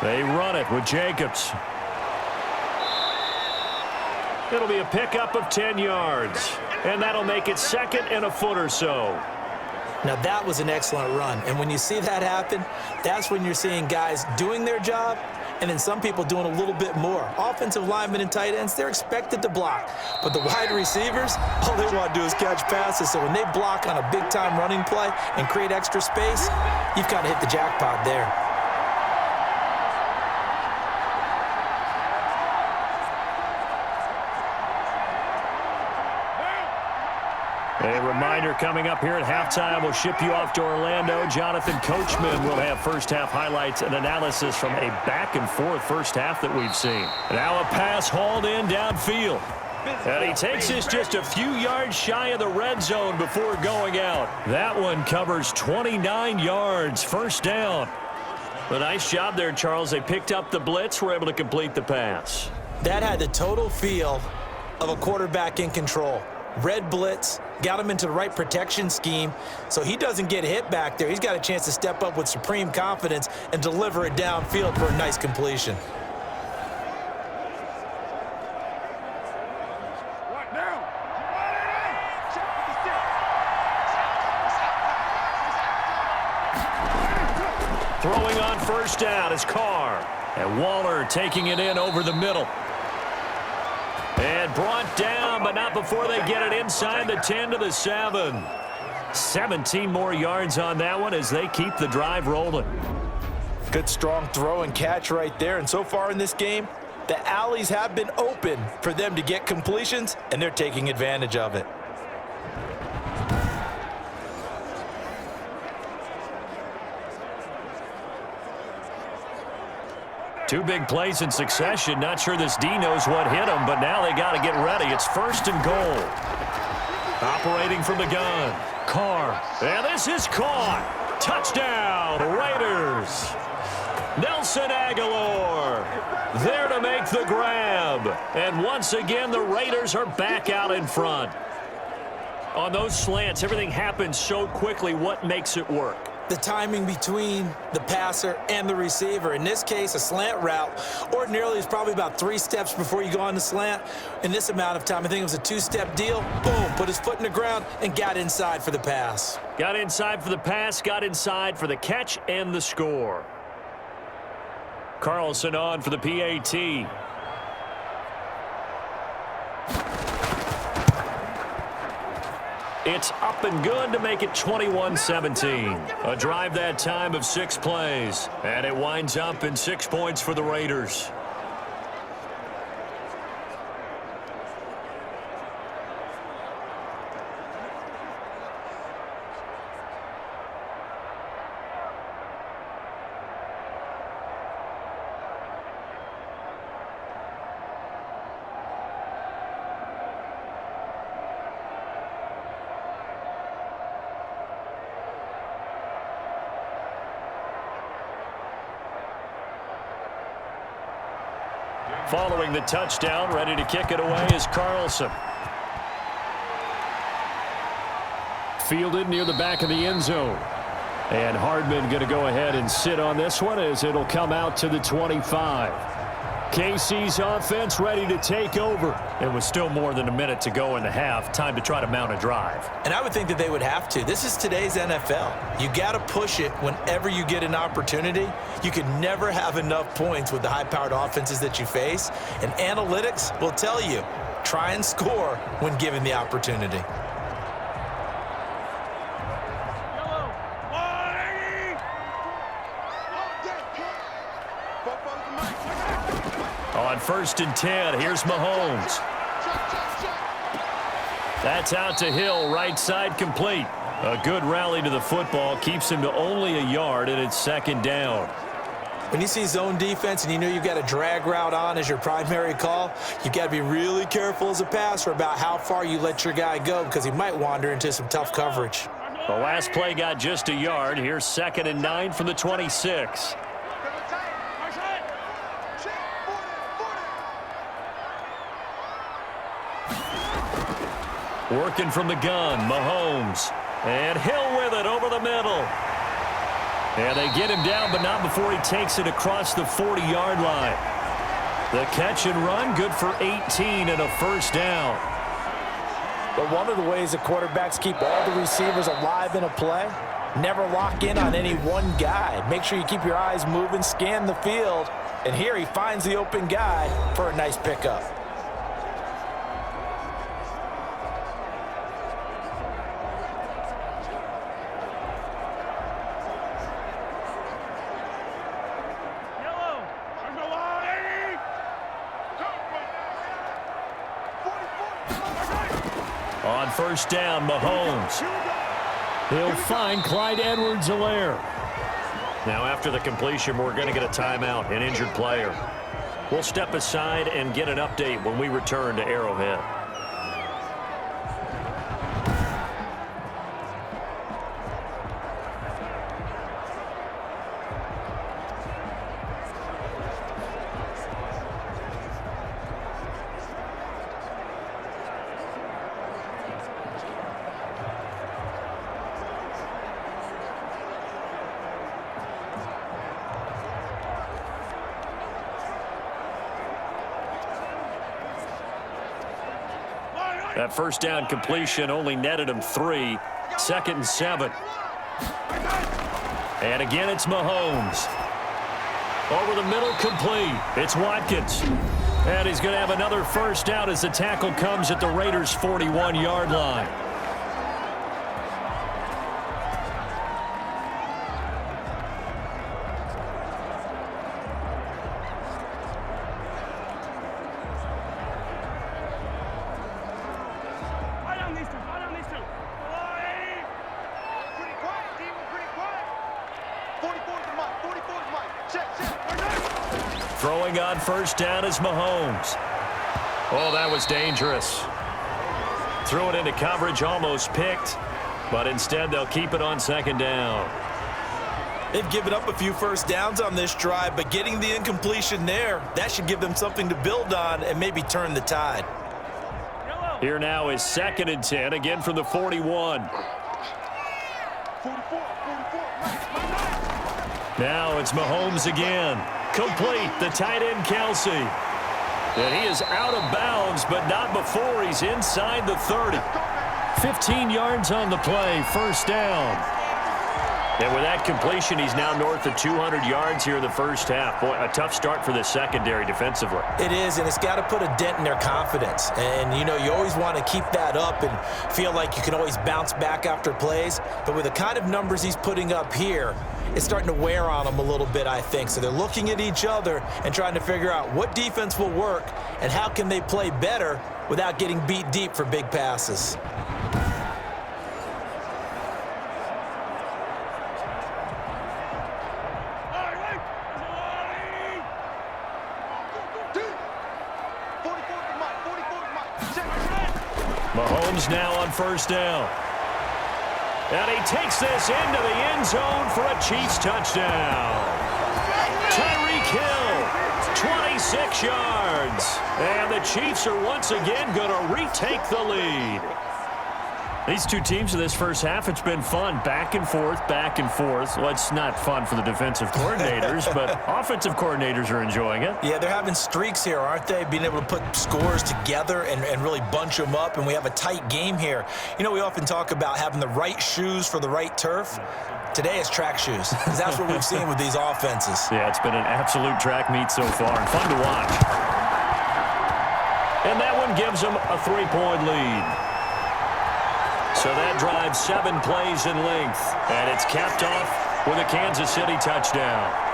They run it with Jacobs. It'll be a pickup of 10 yards. And that'll make it 2nd and a foot or so. Now, that was an excellent run. And when you see that happen, that's when you're seeing guys doing their job and then some people doing a little bit more. Offensive linemen and tight ends, they're expected to block. But the wide receivers, all they want to do is catch passes. So when they block on a big-time running play and create extra space, you've kind of hit the jackpot there. A reminder coming up here at halftime. We'll ship you off to Orlando. Jonathan Coachman will have first-half highlights and analysis from a back-and-forth first half that we've seen. Now a pass hauled in downfield. And he takes this just a few yards shy of the red zone before going out. That one covers 29 yards. First down. A nice job there, Charles. They picked up the blitz, were able to complete the pass. That had the total feel of a quarterback in control. Red blitz, got him into the right protection scheme, so he doesn't get hit back there. He's got a chance to step up with supreme confidence and deliver it downfield for a nice completion. Throwing on first down is Carr. And Waller taking it in over the middle. And brought down, but not before they get it inside the 10 to the 7. 17 more yards on that one as they keep the drive rolling. Good strong throw and catch right there. And so far in this game, the alleys have been open for them to get completions, and they're taking advantage of it. Two big plays in succession. Not sure this D knows what hit him, but now they got to get ready. It's 1st and goal. Operating from the gun. Carr. And this is caught. Touchdown, Raiders. Nelson Aguilar there to make the grab. And once again, the Raiders are back out in front. On those slants, everything happens so quickly. What makes it work? The timing between the passer and the receiver. In this case, a slant route ordinarily is probably about 3 steps before you go on the slant. In this amount of time, I think it was a 2-step deal. Boom, put his foot in the ground and got inside for the pass. Got inside for the pass, got inside for the catch and the score. Carlson on for the PAT. It's up and good to make it 21-17. A drive that time of 6 plays. And it winds up in 6 points for the Raiders. Following the touchdown, ready to kick it away is Carlson. Fielded near the back of the end zone. And Hardman going to go ahead and sit on this one as it'll come out to the 25. KC's offense ready to take over. It was still more than a minute to go in the half. Time to try to mount a drive. And I would think that they would have to. This is today's NFL. You got to push it whenever you get an opportunity. You can never have enough points with the high-powered offenses that you face. And analytics will tell you, try and score when given the opportunity. On 1st and 10, here's Mahomes. That's out to Hill, right side complete. A good rally to the football keeps him to only a yard, and it's 2nd down. When you see zone defense and you know you've got a drag route on as your primary call, you've got to be really careful as a passer about how far you let your guy go because he might wander into some tough coverage. The last play got just a yard. Here's 2nd and 9 from the 26. Working from the gun, Mahomes. And Hill with it over the middle. And they get him down, but not before he takes it across the 40-yard line. The catch and run, good for 18 and a 1st down. But one of the ways that quarterbacks keep all the receivers alive in a play, never lock in on any one guy. Make sure you keep your eyes moving, scan the field. And here he finds the open guy for a nice pickup. On 1st down, Mahomes. He'll find Clyde Edwards-Helaire. Now after the completion, we're going to get a timeout, an injured player. We'll step aside and get an update when we return to Arrowhead. That 1st down completion only netted him 3. 2nd and 7. And again, it's Mahomes. Over the middle, complete. It's Watkins. And he's going to have another 1st down as the tackle comes at the Raiders' 41-yard line. Throwing on 1st down is Mahomes. Oh, that was dangerous. Threw it into coverage, almost picked. But instead, they'll keep it on second down. They've given up a few first downs on this drive, but getting the incompletion there, that should give them something to build on and maybe turn the tide. Here now is 2nd and 10, again from the 41. Now it's Mahomes again. Complete, the tight end Kelsey. And he is out of bounds, but not before he's inside the 30. 15 yards on the play, first down. And with that completion, he's now north of 200 yards here in the first half. Boy, a tough start for the secondary defensively. It is, and it's got to put a dent in their confidence. And, you know, you always want to keep that up and feel like you can always bounce back after plays. But with the kind of numbers he's putting up here, it's starting to wear on them a little bit, I think. So they're looking at each other and trying to figure out what defense will work and how can they play better without getting beat deep for big passes. Mahomes now on first down. And he takes this into the end zone for a Chiefs touchdown. Tyreek Hill, 26 yards. And the Chiefs are once again going to retake the lead. These two teams in this first half, it's been fun. Back and forth, back and forth. Well, it's not fun for the defensive coordinators, but offensive coordinators are enjoying it. Yeah, they're having streaks here, aren't they? Being able to put scores together and really bunch them up, and we have a tight game here. You know, we often talk about having the right shoes for the right turf. Today it's track shoes, because that's what we've seen with these offenses. Yeah, it's been an absolute track meet so far, and fun to watch. And that one gives them a 3-point lead. So that drives 7 plays in length, and it's capped off with a Kansas City touchdown.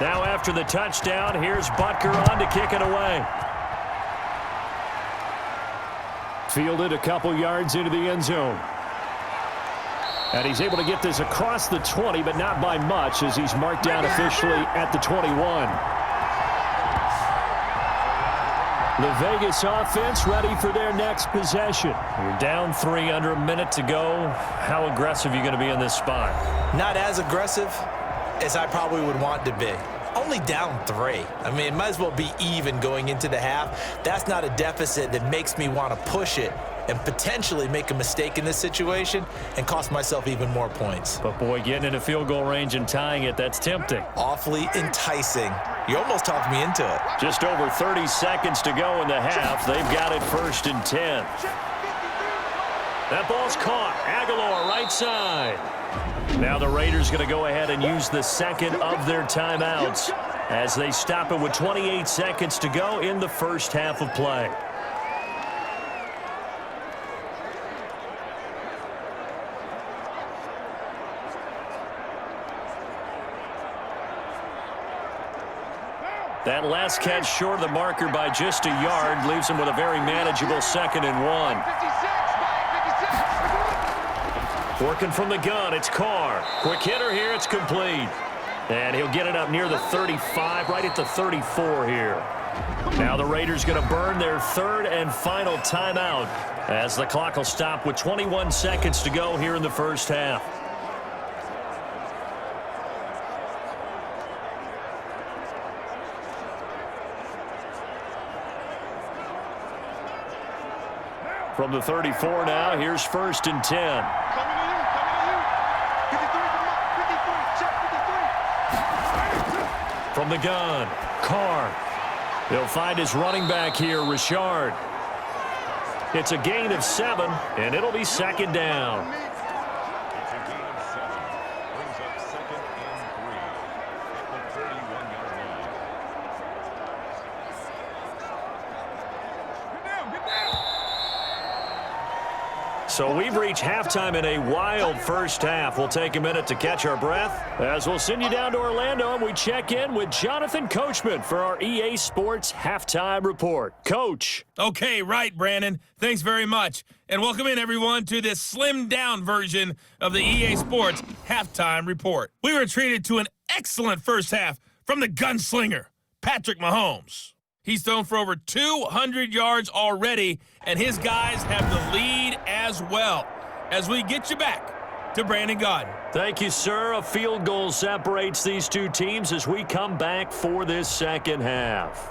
Now after the touchdown, here's Butker on to kick it away. Fielded a couple yards into the end zone. And he's able to get this across the 20, but not by much, as he's marked down officially at the 21. The Vegas offense ready for their next possession. You're down 3 under a minute to go. How aggressive are you going to be in this spot? Not as aggressive as I probably would want to be. Only down 3. I mean, it might as well be even going into the half. That's not a deficit that makes me want to push it and potentially make a mistake in this situation and cost myself even more points. But, boy, getting into field goal range and tying it, that's tempting. Awfully enticing. You almost talked me into it. Just over 30 seconds to go in the half. They've got it 1st and 10. That ball's caught. Aguilar right side. Now the Raiders going to go ahead and use the second of their timeouts as they stop it with 28 seconds to go in the first half of play. That last catch short of the marker by just a yard leaves him with a very manageable 2nd and 1. Working from the gun, it's Carr. Quick hitter here, it's complete. And he'll get it up near the 35, right at the 34 here. Now the Raiders going to burn their 3rd and final timeout as the clock will stop with 21 seconds to go here in the first half. From the 34 now, here's 1st and 10. From the gun, Carr. He'll find his running back here, Richard. It's a gain of 7, and it'll be 2nd down. It's a gain of 7. Brings up 2nd and 3 at the 31-yard line. So we've reached halftime in a wild first half. We'll take a minute to catch our breath as we'll send you down to Orlando and we check in with Jonathan Coachman for our EA Sports Halftime Report. Coach. Okay, right, Brandon. Thanks very much. And welcome in, everyone, to this slimmed-down version of the EA Sports Halftime Report. We were treated to an excellent first half from the gunslinger, Patrick Mahomes. He's thrown for over 200 yards already, and his guys have the lead as well. As we get you back to Brandon Godden. Thank you, sir. A field goal separates these two teams as we come back for this second half.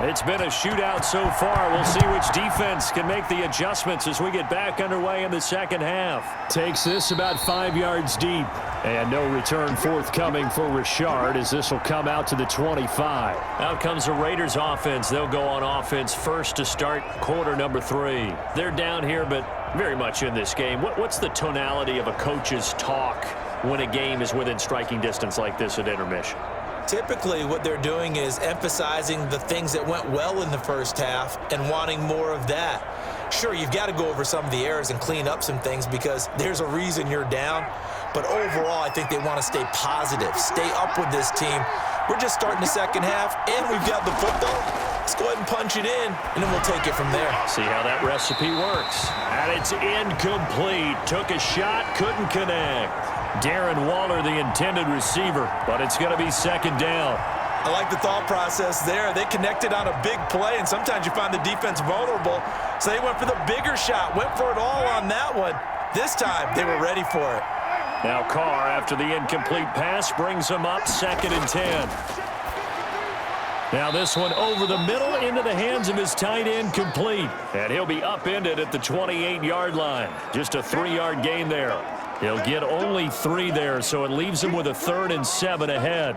It's been a shootout so far. We'll see which defense can make the adjustments as we get back underway in the second half. Takes this about 5 yards deep. And no return forthcoming for Richard as this will come out to the 25. Out comes the Raiders offense. They'll go on offense first to start quarter number 3. They're down here, but very much in this game. What's the tonality of a coach's talk when a game is within striking distance like this at intermission? Typically, what they're doing is emphasizing the things that went well in the first half and wanting more of that. Sure, you've got to go over some of the errors and clean up some things because there's a reason you're down. But overall, I think they want to stay positive, stay up with this team. We're just starting the second half, and we've got the football. Let's go ahead and punch it in, and then we'll take it from there. See how that recipe works. And it's incomplete. Took a shot, couldn't connect. Darren Waller, the intended receiver, but it's going to be second down. I like the thought process there. They connected on a big play, and sometimes you find the defense vulnerable. So they went for the bigger shot, went for it all on that one. This time, they were ready for it. Now Carr, after the incomplete pass, brings him up 2nd and 10. Now this one over the middle into the hands of his tight end, complete. And he'll be upended at the 28-yard line. Just a 3-yard gain there. He'll get only 3 there, so it leaves him with a 3rd and 7 ahead.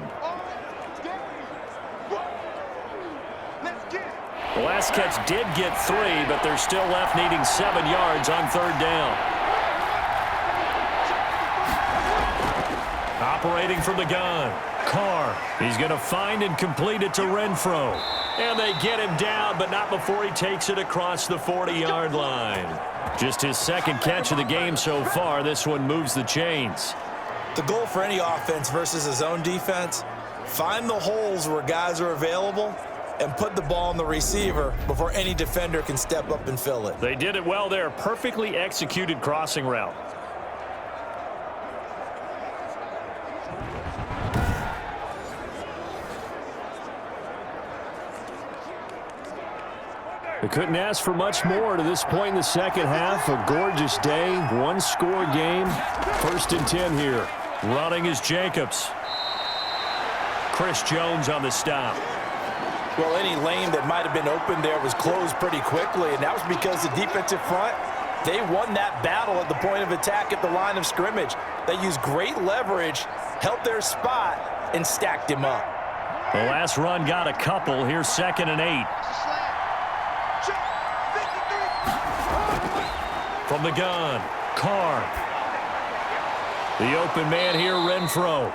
The last catch did get 3, but they're still left needing 7 yards on 3rd down. Operating from the gun, Carr. He's going to find and complete it to Renfro. And they get him down, but not before he takes it across the 40-yard line. Just his 2nd catch of the game so far. This one moves the chains. The goal for any offense versus a zone defense, find the holes where guys are available and put the ball on the receiver before any defender can step up and fill it. They did it well there. Perfectly executed crossing route. They couldn't ask for much more to this point in the second half. A gorgeous day, 1-score game. 1st and 10 here. Running is Jacobs. Chris Jones on the stop. Well, any lane that might have been open there was closed pretty quickly, and that was because the defensive front, they won that battle at the point of attack at the line of scrimmage. They used great leverage, held their spot, and stacked him up. The last run got a couple. Here's 2nd and 8. From the gun, Carr. The open man here, Renfro.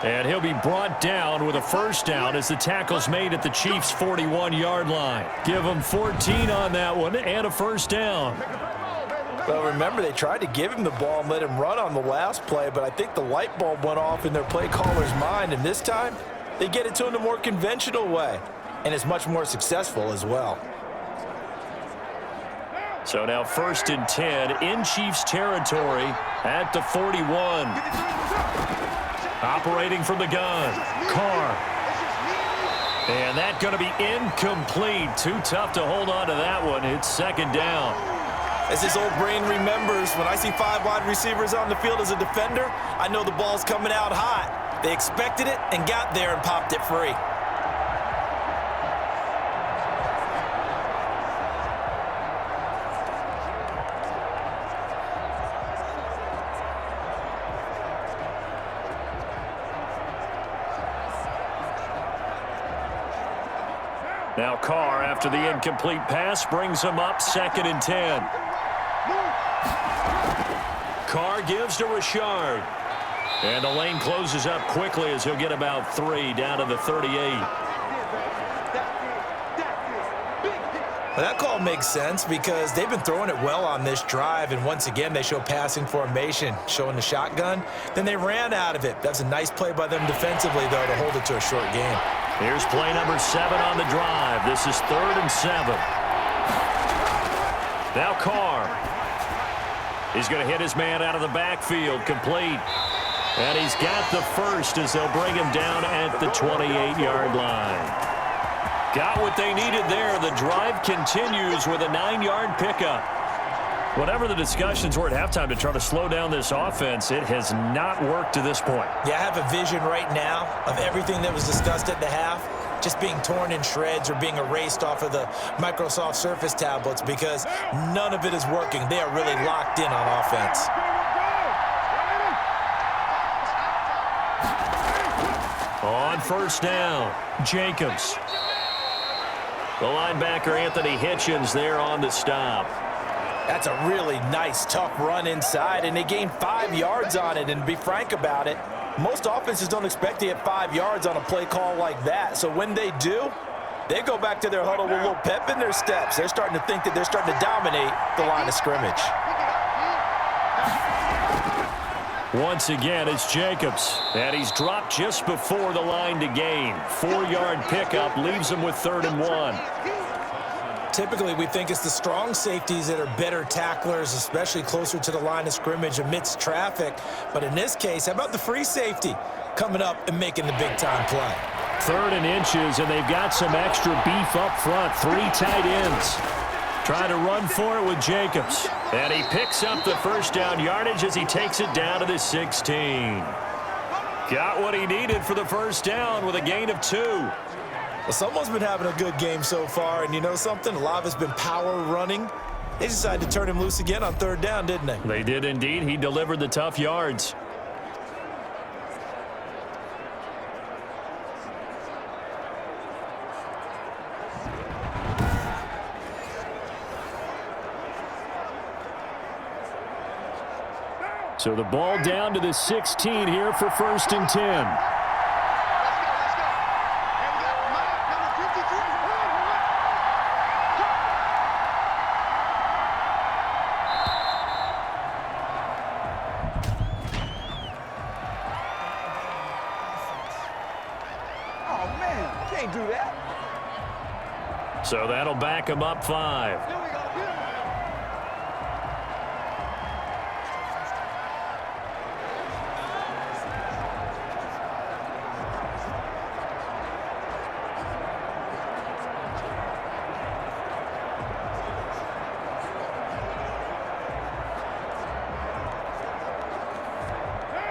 And he'll be brought down with a 1st down as the tackle's made at the Chiefs' 41-yard line. Give them 14 on that one and a 1st down. Well, remember, they tried to give him the ball and let him run on the last play, but I think the light bulb went off in their play caller's mind, and this time they get it to him the more conventional way, and it's much more successful as well. So now 1st and 10 in Chiefs territory at the 41. Operating from the gun, Carr. And that's going to be incomplete. Too tough to hold on to that one. It's 2nd down. As his old brain remembers, when I see 5 wide receivers on the field as a defender, I know the ball's coming out hot. They expected it and got there and popped it free. Now Carr, after the incomplete pass, brings him up 2nd and 10. Carr gives to Richard. And the lane closes up quickly as he'll get about 3 down to the 38. Well, that call makes sense because they've been throwing it well on this drive, and once again, they show passing formation, showing the shotgun. Then they ran out of it. That's a nice play by them defensively, though, to hold it to a short game. Here's play number 7 on the drive. This is 3rd and 7. Now Carr. He's going to hit his man out of the backfield, complete. And he's got the first as they'll bring him down at the 28-yard line. Got what they needed there. The drive continues with a 9-yard pickup. Whatever the discussions were at halftime to try to slow down this offense, it has not worked to this point. Yeah, I have a vision right now of everything that was discussed at the half just being torn in shreds or being erased off of the Microsoft Surface tablets because none of it is working. They are really locked in on offense. On 1st down, Jacobs. The linebacker, Anthony Hitchens, there on the stop. That's a really nice, tough run inside, and they gained 5 yards on it. And to be frank about it, most offenses don't expect to get 5 yards on a play call like that. So when they do, they go back to their huddle with a little pep in their steps. They're starting to think that they're starting to dominate the line of scrimmage. Once again, it's Jacobs, and he's dropped just before the line to gain. 4-yard pickup leaves him with 3rd and 1. Typically, we think it's the strong safeties that are better tacklers, especially closer to the line of scrimmage amidst traffic. But in this case, how about the free safety coming up and making the big-time play? 3rd and inches, and they've got some extra beef up front. 3 tight ends. Trying to run for it with Jacobs. And he picks up the 1st down yardage as he takes it down to the 16. Got what he needed for the 1st down with a gain of 2. Well, someone's been having a good game so far, and you know something? A lot of it's been power running. They decided to turn him loose again on 3rd down, didn't they? They did indeed. He delivered the tough yards. So the ball down to the 16 here for 1st and 10. Oh, man, can't do that. So that'll back him up 5.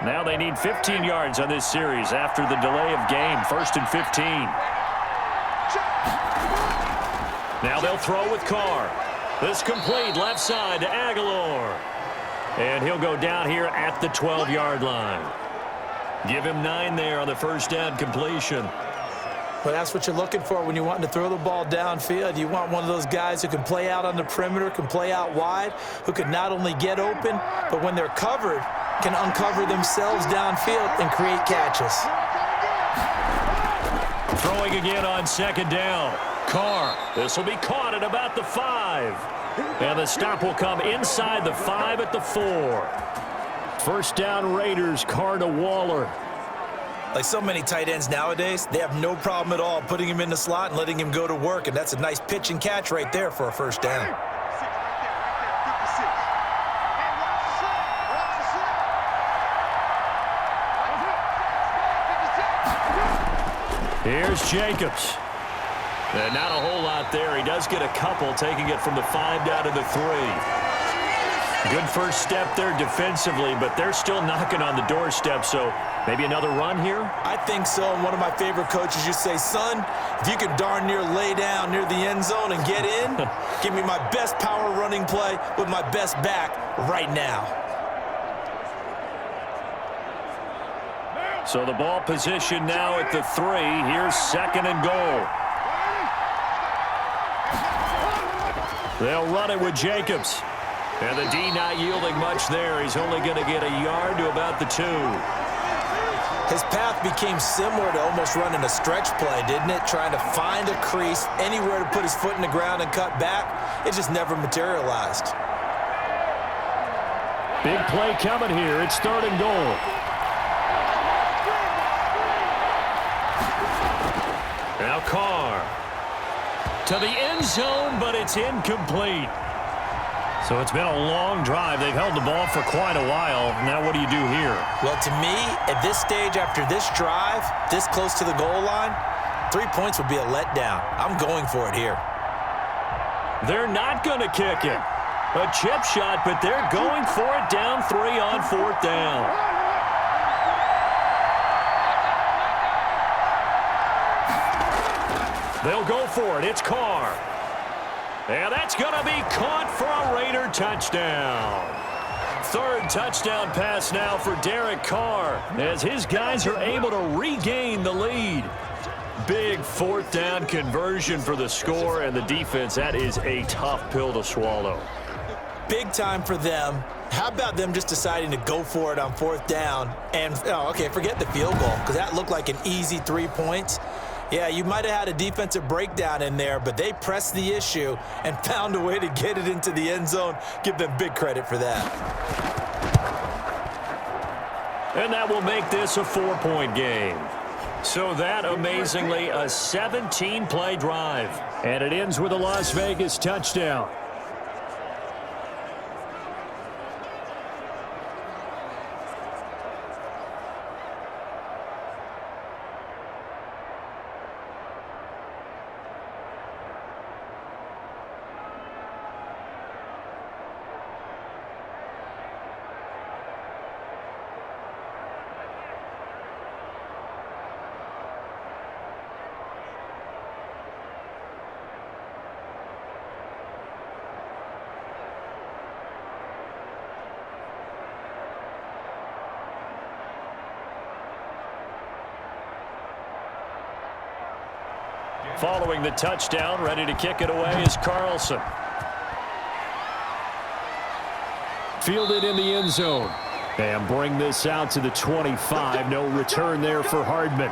Now they need 15 yards on this series after the delay of game. 1st and 15. Now they'll throw with Carr. This complete left side to Aguilar. And he'll go down here at the 12-yard line. Give him 9 there on the 1st down completion. Well, that's what you're looking for when you're wanting to throw the ball downfield. You want one of those guys who can play out on the perimeter, can play out wide, who can not only get open, but when they're covered, can uncover themselves downfield and create catches. Throwing again on 2nd down. Carr. This will be caught at about the 5. And the stop will come inside the 5 at the 4. 1st down Raiders. Carr to Waller. Like so many tight ends nowadays, they have no problem at all putting him in the slot and letting him go to work. And that's a nice pitch and catch right there for a 1st down. Here's Jacobs. And not a whole lot there. He does get a couple, taking it from the 5 down to the 3. Good first step there defensively, but they're still knocking on the doorstep, so maybe another run here? I think so. And one of my favorite coaches used to say, son, if you can darn near lay down near the end zone and get in, give me my best power running play with my best back right now. So the ball position now at the 3. Here's 2nd and goal. They'll run it with Jacobs. And the D not yielding much there. He's only going to get a yard to about the 2. His path became similar to almost running a stretch play, didn't it? Trying to find a crease, anywhere to put his foot in the ground and cut back. It just never materialized. Big play coming here. It's 3rd and goal. Now Carr to the end zone, but it's incomplete. So it's been a long drive. They've held the ball for quite a while. Now what do you do here? Well, to me, at this stage after this drive, this close to the goal line, 3 points would be a letdown. I'm going for it here. They're not going to kick it. A chip shot, but they're going for it down 3 on 4th down. They'll go for it. It's Carr. And that's going to be caught for a Raider touchdown. 3rd touchdown pass now for Derek Carr as his guys are able to regain the lead. Big 4th down conversion for the score, and the defense, that is a tough pill to swallow. Big time for them. How about them just deciding to go for it on 4th down? And, okay, forget the field goal, because that looked like an easy 3 points. Yeah, you might have had a defensive breakdown in there, but they pressed the issue and found a way to get it into the end zone. Give them big credit for that. And that will make this a 4-point game. So that, amazingly, a 17-play drive. And it ends with a Las Vegas touchdown. Following the touchdown, ready to kick it away is Carlson. Fielded in the end zone. And bring this out to the 25. No return there for Hardman.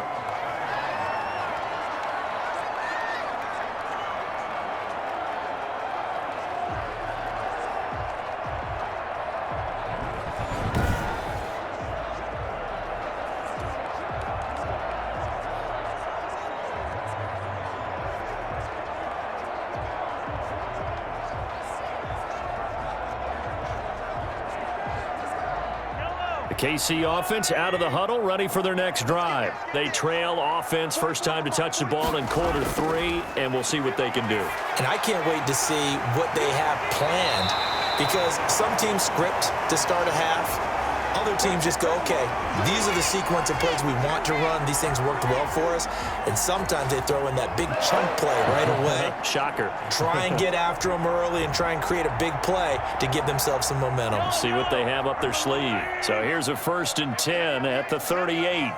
KC offense out of the huddle, ready for their next drive. They trail offense, first time to touch the ball in quarter 3, and we'll see what they can do. And I can't wait to see what they have planned, because some teams script to start a half. Other teams just go, okay, these are the sequence of plays we want to run. These things worked well for us. And sometimes they throw in that big chunk play right away. Shocker. Try and get after them early and try and create a big play to give themselves some momentum. See what they have up their sleeve. So here's a 1st and 10 at the 38.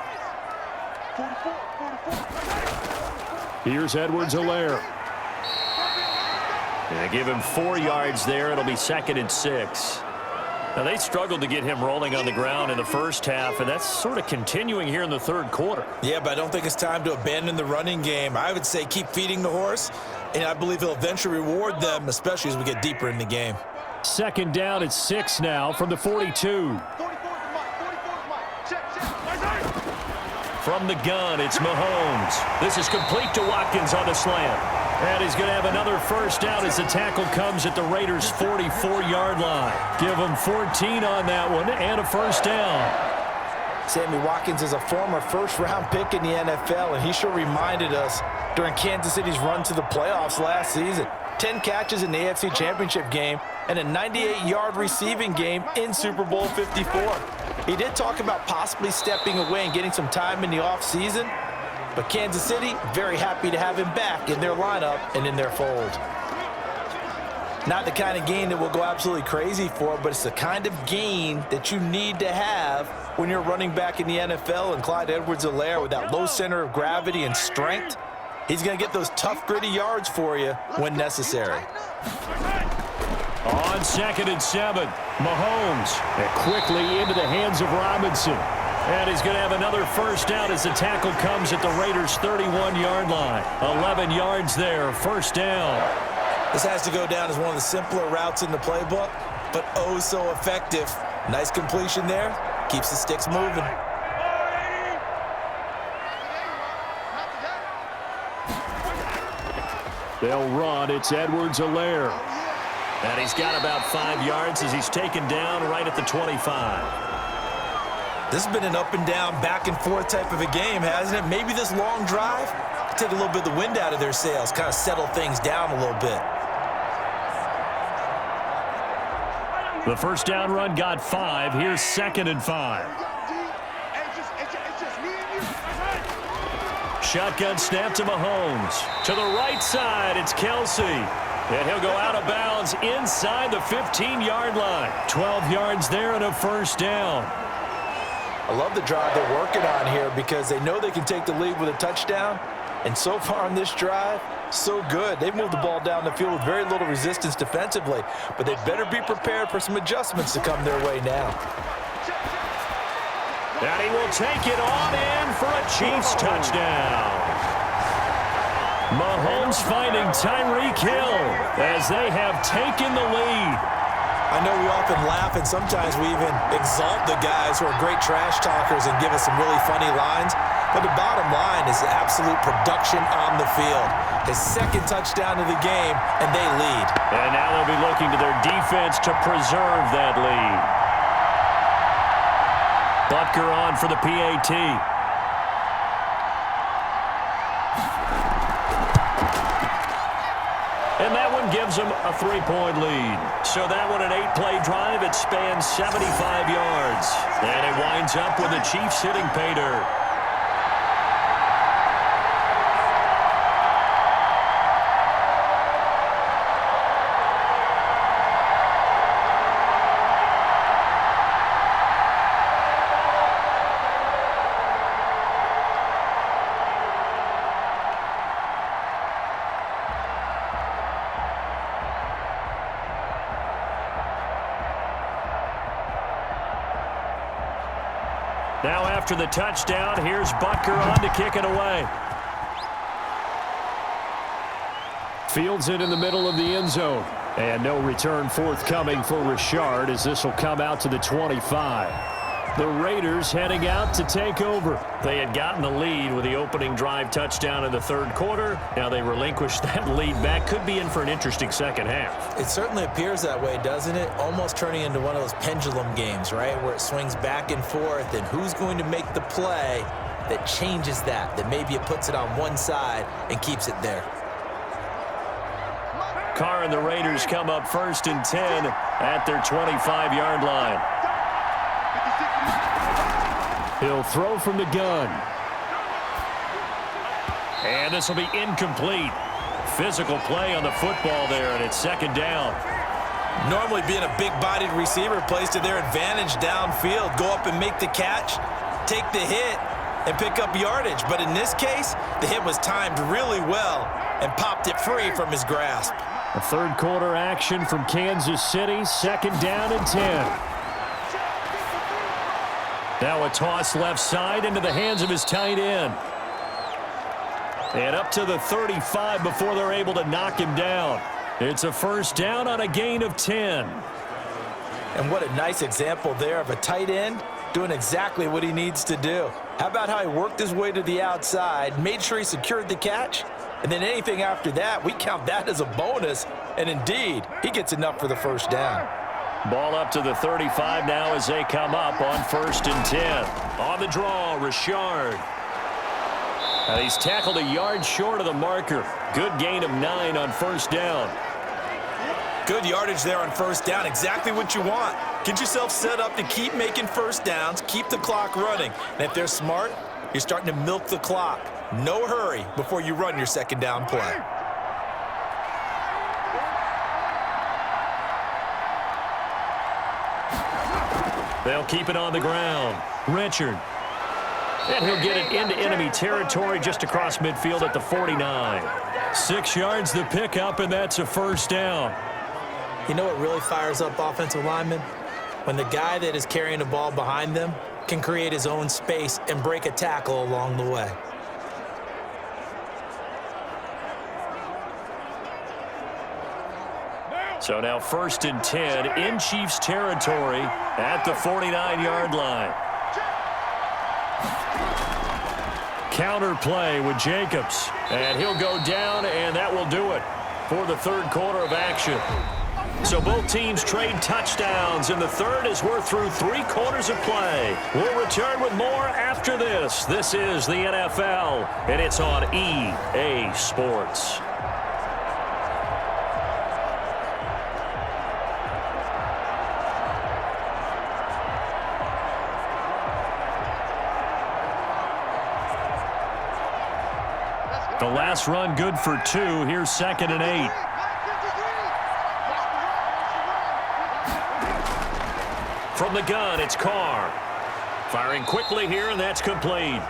Here's Edwards-Helaire. They give him 4 yards there. It'll be 2nd and 6. Now, they struggled to get him rolling on the ground in the first half, and that's sort of continuing here in the 3rd quarter. Yeah, but I don't think it's time to abandon the running game. I would say keep feeding the horse, and I believe he'll eventually reward them, especially as we get deeper in the game. 2nd down at 6 now from the 42. From the gun, it's Mahomes. This is complete to Watkins on the slant. And he's going to have another 1st down as the tackle comes at the Raiders' 44-yard line. Give them 14 on that one and a 1st down. Sammy Watkins is a former 1st-round pick in the NFL, and he sure reminded us during Kansas City's run to the playoffs last season. 10 catches in the AFC Championship game and a 98-yard receiving game in Super Bowl 54. He did talk about possibly stepping away and getting some time in the offseason, but Kansas City, very happy to have him back in their lineup and in their fold. Not the kind of gain that we'll go absolutely crazy for, but it's the kind of gain that you need to have when you're running back in the NFL. And Clyde Edwards-Helaire, with that low center of gravity and strength, he's going to get those tough, gritty yards for you when necessary. on 2nd and 7. Mahomes and quickly into the hands of Robinson. And he's going to have another first down as the tackle comes at the Raiders' 31-yard line. 11 yards there, first down. This has to go down as one of the simpler routes in the playbook, but oh so effective. Nice completion there. Keeps the sticks moving. They'll run. It's Edwards-Helaire. And he's got about 5 yards as he's taken down right at the 25. This has been an up and down, back and forth type of a game, hasn't it? Maybe this long drive take a little bit of the wind out of their sails, kind of settle things down a little bit. The first down run got 5. Here's 2nd and 5. Shotgun snap to Mahomes. To the right side, it's Kelsey. And he'll go out of bounds inside the 15-yard line. 12 yards there and a first down. I love the drive they're working on here because they know they can take the lead with a touchdown. And so far on this drive, so good. They've moved the ball down the field with very little resistance defensively, but they better be prepared for some adjustments to come their way now. And he will take it on in for a Chiefs touchdown. Mahomes finding Tyreek Hill as they have taken the lead. I know we often laugh and sometimes we even exalt the guys who are great trash talkers and give us some really funny lines. But the bottom line is absolute production on the field. His second touchdown of the game, and they lead. And now they'll be looking to their defense to preserve that lead. Butker on for the PAT. And that one gives them a 3-point lead. So that one an 8-play drive. It spans 75 yards. And it winds up with the Chiefs hitting pay dirt. Now after the touchdown, here's Butker on to kick it away. Fields it in the middle of the end zone. And no return forthcoming for Richard as this will come out to the 25. The Raiders heading out to take over. They had gotten the lead with the opening drive touchdown in the third quarter. Now they relinquished that lead back. Could be in for an interesting second half. It certainly appears that way, doesn't it? Almost turning into one of those pendulum games, right? Where it swings back and forth, and who's going to make the play that changes that maybe it puts it on one side and keeps it there. Carr and the Raiders come up 1st and 10 at their 25-yard line. He'll throw from the gun. And this will be incomplete. Physical play on the football there, and it's 2nd down. Normally being a big-bodied receiver plays to their advantage downfield. Go up and make the catch, take the hit, and pick up yardage. But in this case, the hit was timed really well and popped it free from his grasp. A third quarter action from Kansas City, 2nd down and 10. Now a toss left side into the hands of his tight end. And up to the 35 before they're able to knock him down. It's a first down on a gain of 10. And what a nice example there of a tight end doing exactly what he needs to do. How about how he worked his way to the outside, made sure he secured the catch, and then anything after that, we count that as a bonus. And indeed, he gets enough for the first down. Ball up to the 35 now as they come up on 1st and 10. On the draw, Richard. And he's tackled a yard short of the marker. Good gain of 9 on 1st down. Good yardage there on 1st down. Exactly what you want. Get yourself set up to keep making first downs, keep the clock running. And if they're smart, you're starting to milk the clock. No hurry before you run your 2nd down play. They'll keep it on the ground. Richard. And he'll get it into enemy territory just across midfield at the 49. 6 yards the pickup, and that's a first down. You know what really fires up offensive linemen? When the guy that is carrying the ball behind them can create his own space and break a tackle along the way. So now 1st and 10 in Chiefs territory at the 49-yard line. Counter play with Jacobs, and he'll go down, and that will do it for the third quarter of action. So both teams trade touchdowns, and the third as we're through 3 quarters of play. We'll return with more after this. This is the NFL, and it's on EA Sports. The last run good for 2. Here's 2nd and 8. From the gun, it's Carr. Firing quickly here, and that's complete.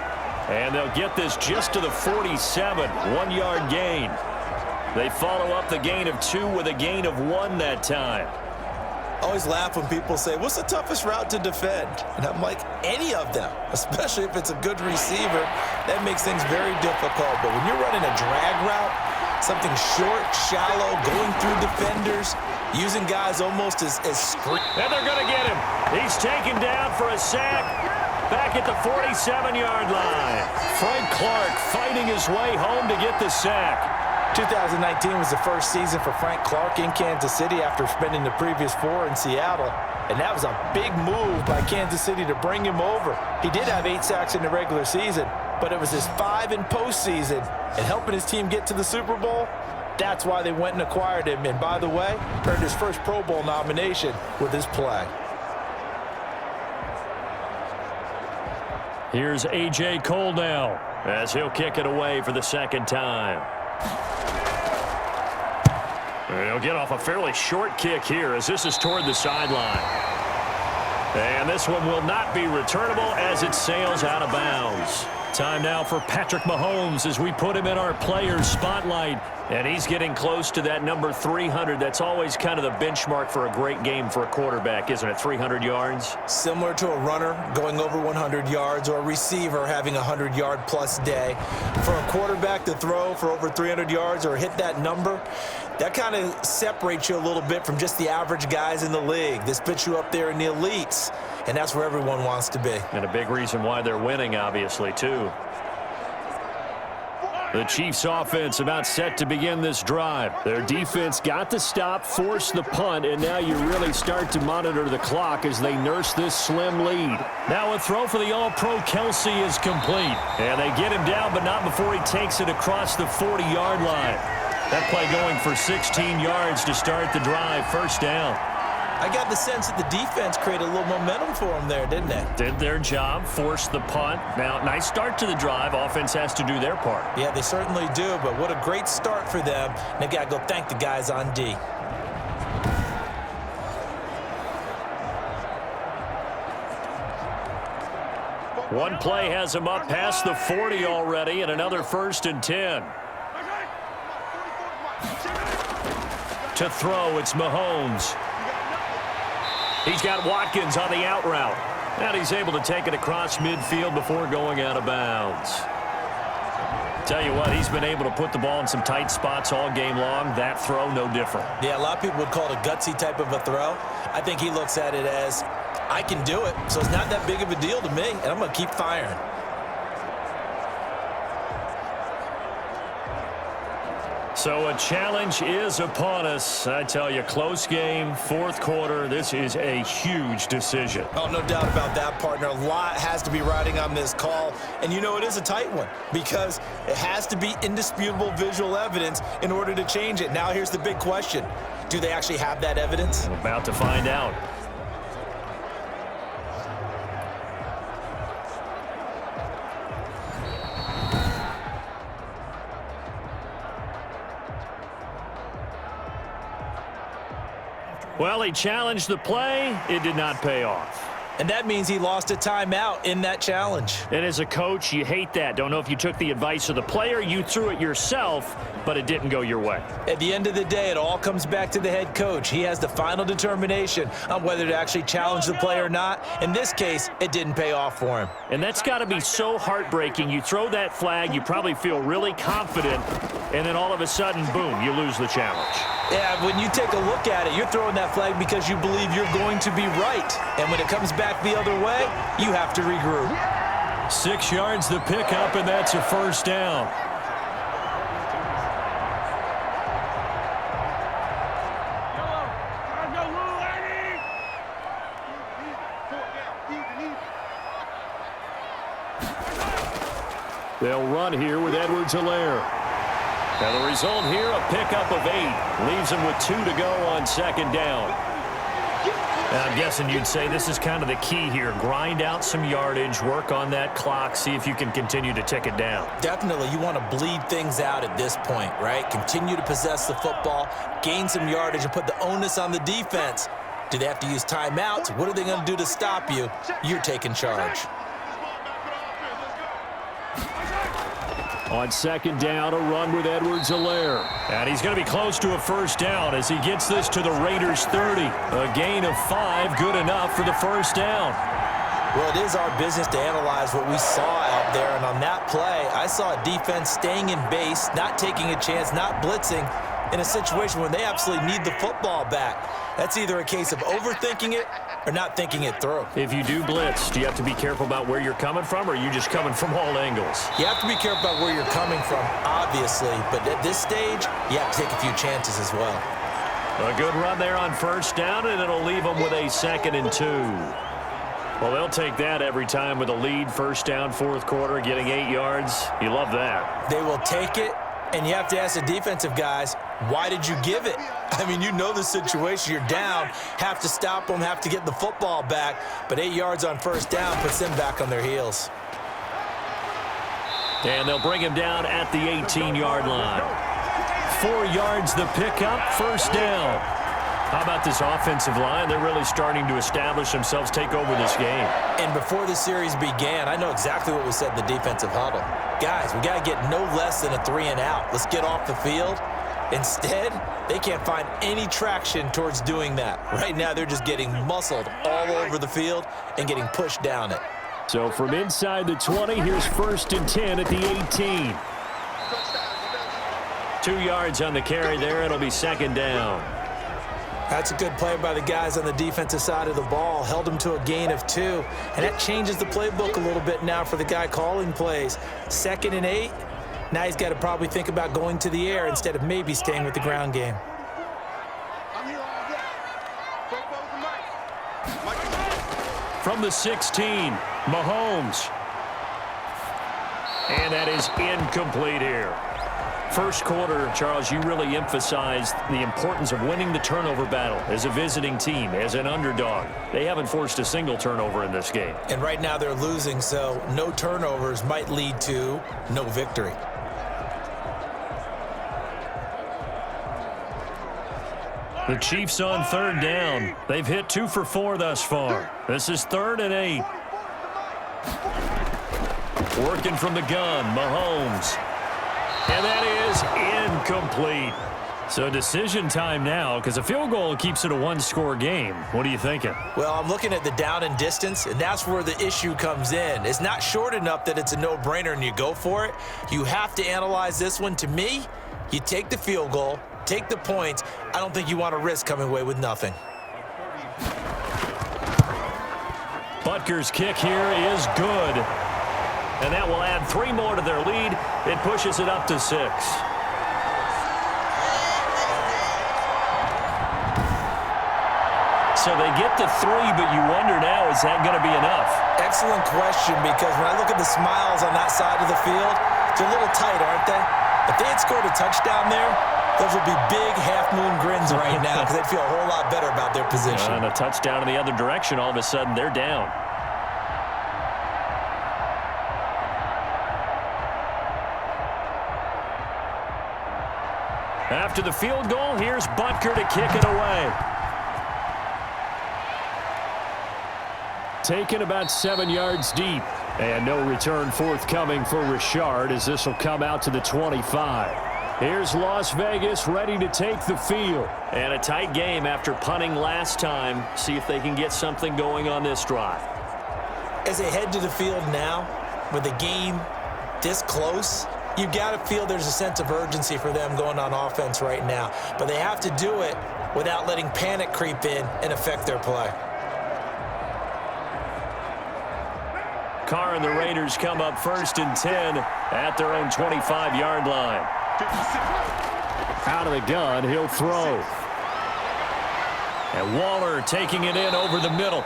And they'll get this just to the 47. 1-yard gain. They follow up the gain of 2 with a gain of 1 that time. I always laugh when people say, what's the toughest route to defend? And I'm like, any of them, especially if it's a good receiver. That makes things very difficult. But when you're running a drag route, something short, shallow, going through defenders, using guys almost as screen. And they're going to get him. He's taken down for a sack back at the 47-yard line. Frank Clark fighting his way home to get the sack. 2019 was the first season for Frank Clark in Kansas City after spending the previous 4 in Seattle. And that was a big move by Kansas City to bring him over. He did have 8 sacks in the regular season, but it was his 5 in postseason. And helping his team get to the Super Bowl, that's why they went and acquired him. And by the way, earned his first Pro Bowl nomination with his play. Here's A.J. Cole now as he'll kick it away for the 2nd time. He'll get off a fairly short kick here as this is toward the sideline. And this one will not be returnable as it sails out of bounds. Time now for Patrick Mahomes as we put him in our players spotlight. And he's getting close to that number 300. That's always kind of the benchmark for a great game for a quarterback, isn't it? 300 yards? Similar to a runner going over 100 yards or a receiver having a 100-yard-plus day. For a quarterback to throw for over 300 yards or hit that number, that kind of separates you a little bit from just the average guys in the league. This puts you up there in the elites, and that's where everyone wants to be. And a big reason why they're winning, obviously, too. The Chiefs offense about set to begin this drive. Their defense got the stop, forced the punt, and now you really start to monitor the clock as they nurse this slim lead. Now a throw for the All-Pro Kelsey is complete. And they get him down, but not before he takes it across the 40-yard line. That play going for 16 yards to start the drive. 1st down. I got the sense that the defense created a little momentum for them there, didn't they? Did their job, forced the punt. Now, nice start to the drive. Offense has to do their part. Yeah, they certainly do, but what a great start for them. And they got to go thank the guys on D. One play has him up past the 40 already, and another 1st and 10. To throw, it's Mahomes. He's got Watkins on the out route. And he's able to take it across midfield before going out of bounds. Tell you what, he's been able to put the ball in some tight spots all game long. That throw, no different. Yeah, a lot of people would call it a gutsy type of a throw. I think he looks at it as, I can do it, so it's not that big of a deal to me, and I'm going to keep firing. So a challenge is upon us. I tell you, close game, 4th quarter. This is a huge decision. Oh, no doubt about that, partner. A lot has to be riding on this call. And you know it is a tight one because it has to be indisputable visual evidence in order to change it. Now here's the big question. Do they actually have that evidence? I'm about to find out. Well, he challenged the play. It did not pay off. and that means he lost a timeout in that challenge. And as a coach, you hate that. Don't know if you took the advice of the player, you threw it yourself, but it didn't go your way. At the end of the day, it all comes back to the head coach. He has the final determination on whether to actually challenge the play or not. In this case, it didn't pay off for him. And that's got to be so heartbreaking. You throw that flag, you probably feel really confident, and then all of a sudden, boom, you lose the challenge. Yeah, when you take a look at it, you're throwing that flag because you believe you're going to be right. And when it comes back the other way, you have to regroup. 6 yards the pickup, and that's a first down. They'll run here with Edwards-Helaire. Now the result here, a pickup of 8. Leaves them with 2 to go on second down. Now I'm guessing you'd say this is kind of the key here. Grind out some yardage, work on that clock, see if you can continue to tick it down. Definitely, you want to bleed things out at this point, right? Continue to possess the football, gain some yardage, and put the onus on the defense. Do they have to use timeouts? What are they going to do to stop you? You're taking charge. On second down, a run with Edwards-Helaire. And he's going to be close to a first down as he gets this to the Raiders' 30. A gain of 5, good enough for the first down. Well, it is our business to analyze what we saw out there. And on that play, I saw a defense staying in base, not taking a chance, not blitzing in a situation where they absolutely need the football back. That's either a case of overthinking it or not thinking it through. If you do blitz, do you have to be careful about where you're coming from, or are you just coming from all angles? You have to be careful about where you're coming from, obviously, but at this stage, you have to take a few chances as well. A good run there on first down, and it'll leave them with a 2nd and 2. Well, they'll take that every time with a lead, first down, fourth quarter, getting 8 yards. You love that. They will take it, and you have to ask the defensive guys, why did you give it? I mean, you know the situation. You're down, have to stop them, have to get the football back, but 8 yards on first down puts them back on their heels. And they'll bring him down at the 18-yard line. 4 yards the pickup, first down. How about this offensive line? They're really starting to establish themselves, take over this game. And before the series began, I know exactly what we said in the defensive huddle. Guys, we got to get no less than a 3 and out. Let's get off the field. Instead, they can't find any traction towards doing that. Right now, they're just getting muscled all over the field and getting pushed down it. So from inside the 20, here's 1st and 10 at the 18. 2 yards on the carry there. It'll be 2nd down. That's a good play by the guys on the defensive side of the ball. Held them to a gain of 2. And that changes the playbook a little bit now for the guy calling plays. 2nd and 8. Now he's got to probably think about going to the air instead of maybe staying with the ground game. From the 16, Mahomes. And that is incomplete here. First quarter, Charles, you really emphasized the importance of winning the turnover battle as a visiting team, as an underdog. They haven't forced a single turnover in this game. And right now they're losing, so no turnovers might lead to no victory. The Chiefs on 3rd down. They've hit 2 for 4 thus far. This is 3rd and 8. Working from the gun, Mahomes. And that is incomplete. So decision time now, because a field goal keeps it a 1-score game. What are you thinking? Well, I'm looking at the down and distance, and that's where the issue comes in. It's not short enough that it's a no-brainer and you go for it. You have to analyze this one. To me, you take the field goal, take the points. I don't think you want to risk coming away with nothing. Butker's kick here is good. And that will add 3 more to their lead. It pushes it up to 6. So they get to 3, but you wonder now, is that going to be enough? Excellent question, because when I look at the smiles on that side of the field, they're a little tight, aren't they? If they had scored a touchdown there, those would be big half-moon grins right now because they'd feel a whole lot better about their position. And a touchdown in the other direction, all of a sudden they're down. After the field goal, here's Butker to kick it away. taken about 7 yards deep. And no return forthcoming for Richard as this will come out to the 25. Here's Las Vegas ready to take the field. And a tight game after punting last time. See if they can get something going on this drive. As they head to the field now, with the game this close, you've got to feel there's a sense of urgency for them going on offense right now. But they have to do it without letting panic creep in and affect their play. Carr and the Raiders come up 1st and 10 at their own 25-yard line. Out of the gun, he'll throw. And Waller taking it in over the middle.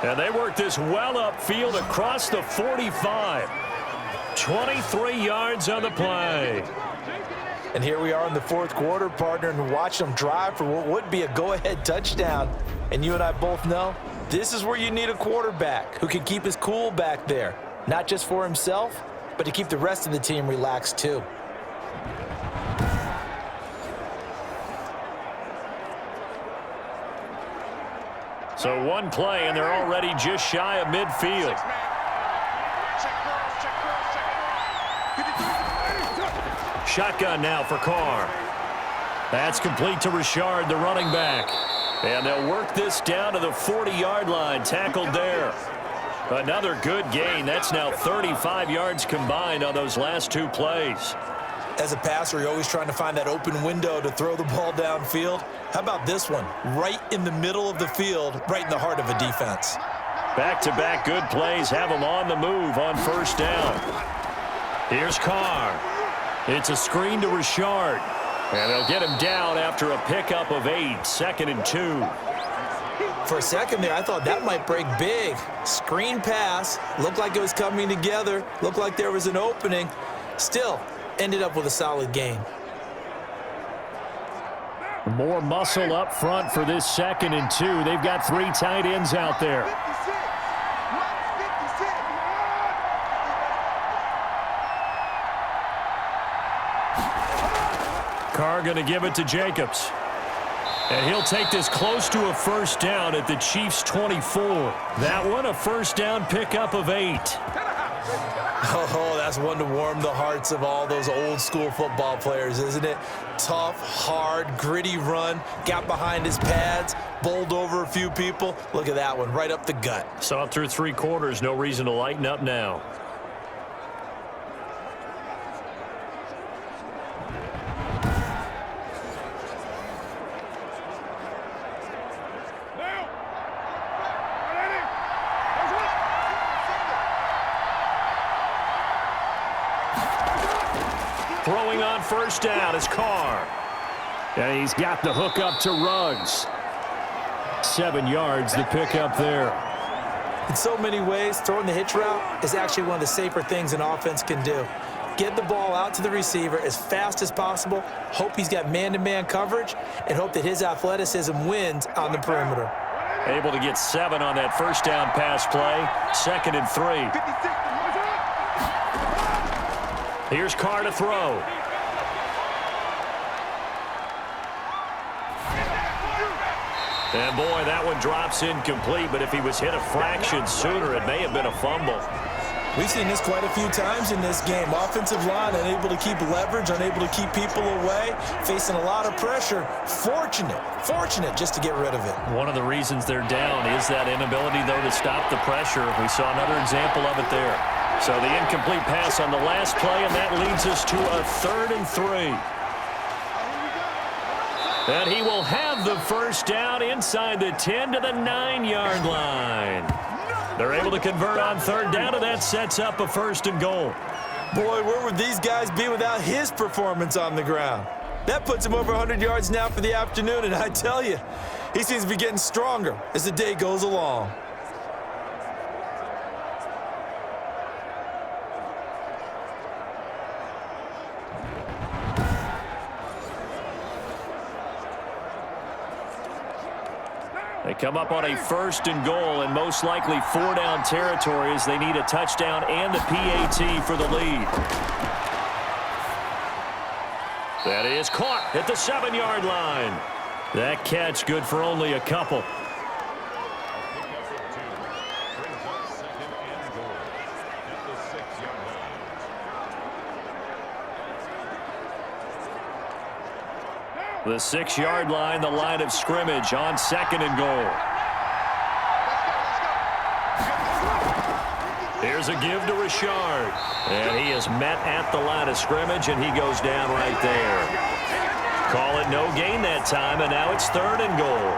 And they work this well upfield across the 45. 23 yards on the play. And here we are in the 4th quarter, partner, and watch them drive for what would be a go-ahead touchdown. And you and I both know this is where you need a quarterback who can keep his cool back there, not just for himself, but to keep the rest of the team relaxed too. So one play, and they're already just shy of midfield. Shotgun now for Carr. That's complete to Richard, the running back. And they'll work this down to the 40-yard line, tackled there. Another good gain. That's now 35 yards combined on those last 2 plays. As a passer, you're always trying to find that open window to throw the ball downfield. How about this one? Right in the middle of the field, right in the heart of a defense. Back-to-back good plays have them on the move on 1st down. Here's Carr. It's a screen to Richard. And they'll get him down after a pickup of 8, 2nd and 2. For a second there, I thought that might break big. Screen pass, looked like it was coming together, looked like there was an opening. Still, ended up with a solid gain. More muscle up front for this 2nd and 2. They've got 3 tight ends out there. Carr going to give it to Jacobs. And he'll take this close to a 1st down at the Chiefs' 24. That one a 1st down pickup of 8. Oh, that's one to warm the hearts of all those old school football players, isn't it? Tough, hard, gritty run, got behind his pads, bowled over a few people. Look at that one, right up the gut. Saw through 3 quarters, no reason to lighten up now. Throwing on 1st down is Carr. And he's got the hook up to Ruggs. 7 yards, the pickup there. In so many ways, throwing the hitch route is actually one of the safer things an offense can do. Get the ball out to the receiver as fast as possible, hope he's got man-to-man coverage, and hope that his athleticism wins on the perimeter. Able to get 7 on that 1st down pass play. 2nd and 3. Here's Carr to throw. And boy, that one drops incomplete, but if he was hit a fraction sooner, it may have been a fumble. We've seen this quite a few times in this game. Offensive line unable to keep leverage, unable to keep people away, facing a lot of pressure. Fortunate just to get rid of it. One of the reasons they're down is that inability, though, to stop the pressure. We saw another example of it there. So the incomplete pass on the last play, and that leads us to a 3rd and 3. And he will have the 1st down inside the 10 to the 9-yard line. They're able to convert on 3rd down, and that sets up a 1st and goal. Boy, where would these guys be without his performance on the ground? That puts him over 100 yards now for the afternoon, and I tell you, he seems to be getting stronger as the day goes along. They come up on a 1st and goal, and most likely 4-down territory as they need a touchdown and a PAT for the lead. That is caught at the 7-yard line. That catch good for only a couple. The 6-yard line, the line of scrimmage on 2nd and goal. Here's a give to Richard. And he is met at the line of scrimmage, and he goes down right there. Call it no gain that time, and now it's 3rd and goal.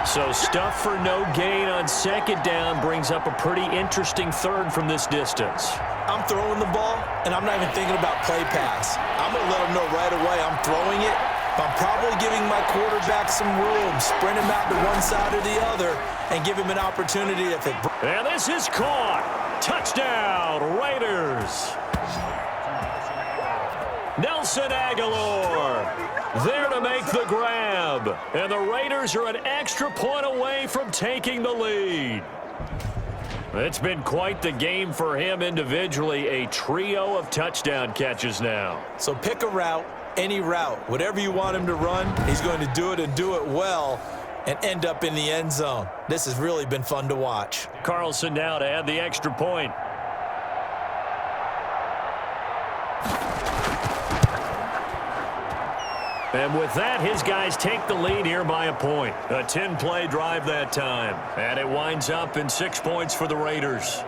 So stuff for no gain on 2nd down brings up a pretty interesting 3rd from this distance. I'm throwing the ball, and I'm not even thinking about play pass. I'm going to let him know right away I'm throwing it. I'm probably giving my quarterback some room, sprint him out to one side or the other, and give him an opportunity if it... And this is caught. Touchdown, Raiders. Nelson Aguilar there to make the grab. And the Raiders are an extra point away from taking the lead. It's been quite the game for him individually. A trio of touchdown catches now. So pick a route, any route. Whatever you want him to run, he's going to do it and do it well and end up in the end zone. This has really been fun to watch. Carlson now to add the extra point. And with that, his guys take the lead here by a point. A 10-play drive that time. And it winds up in 6 points for the Raiders.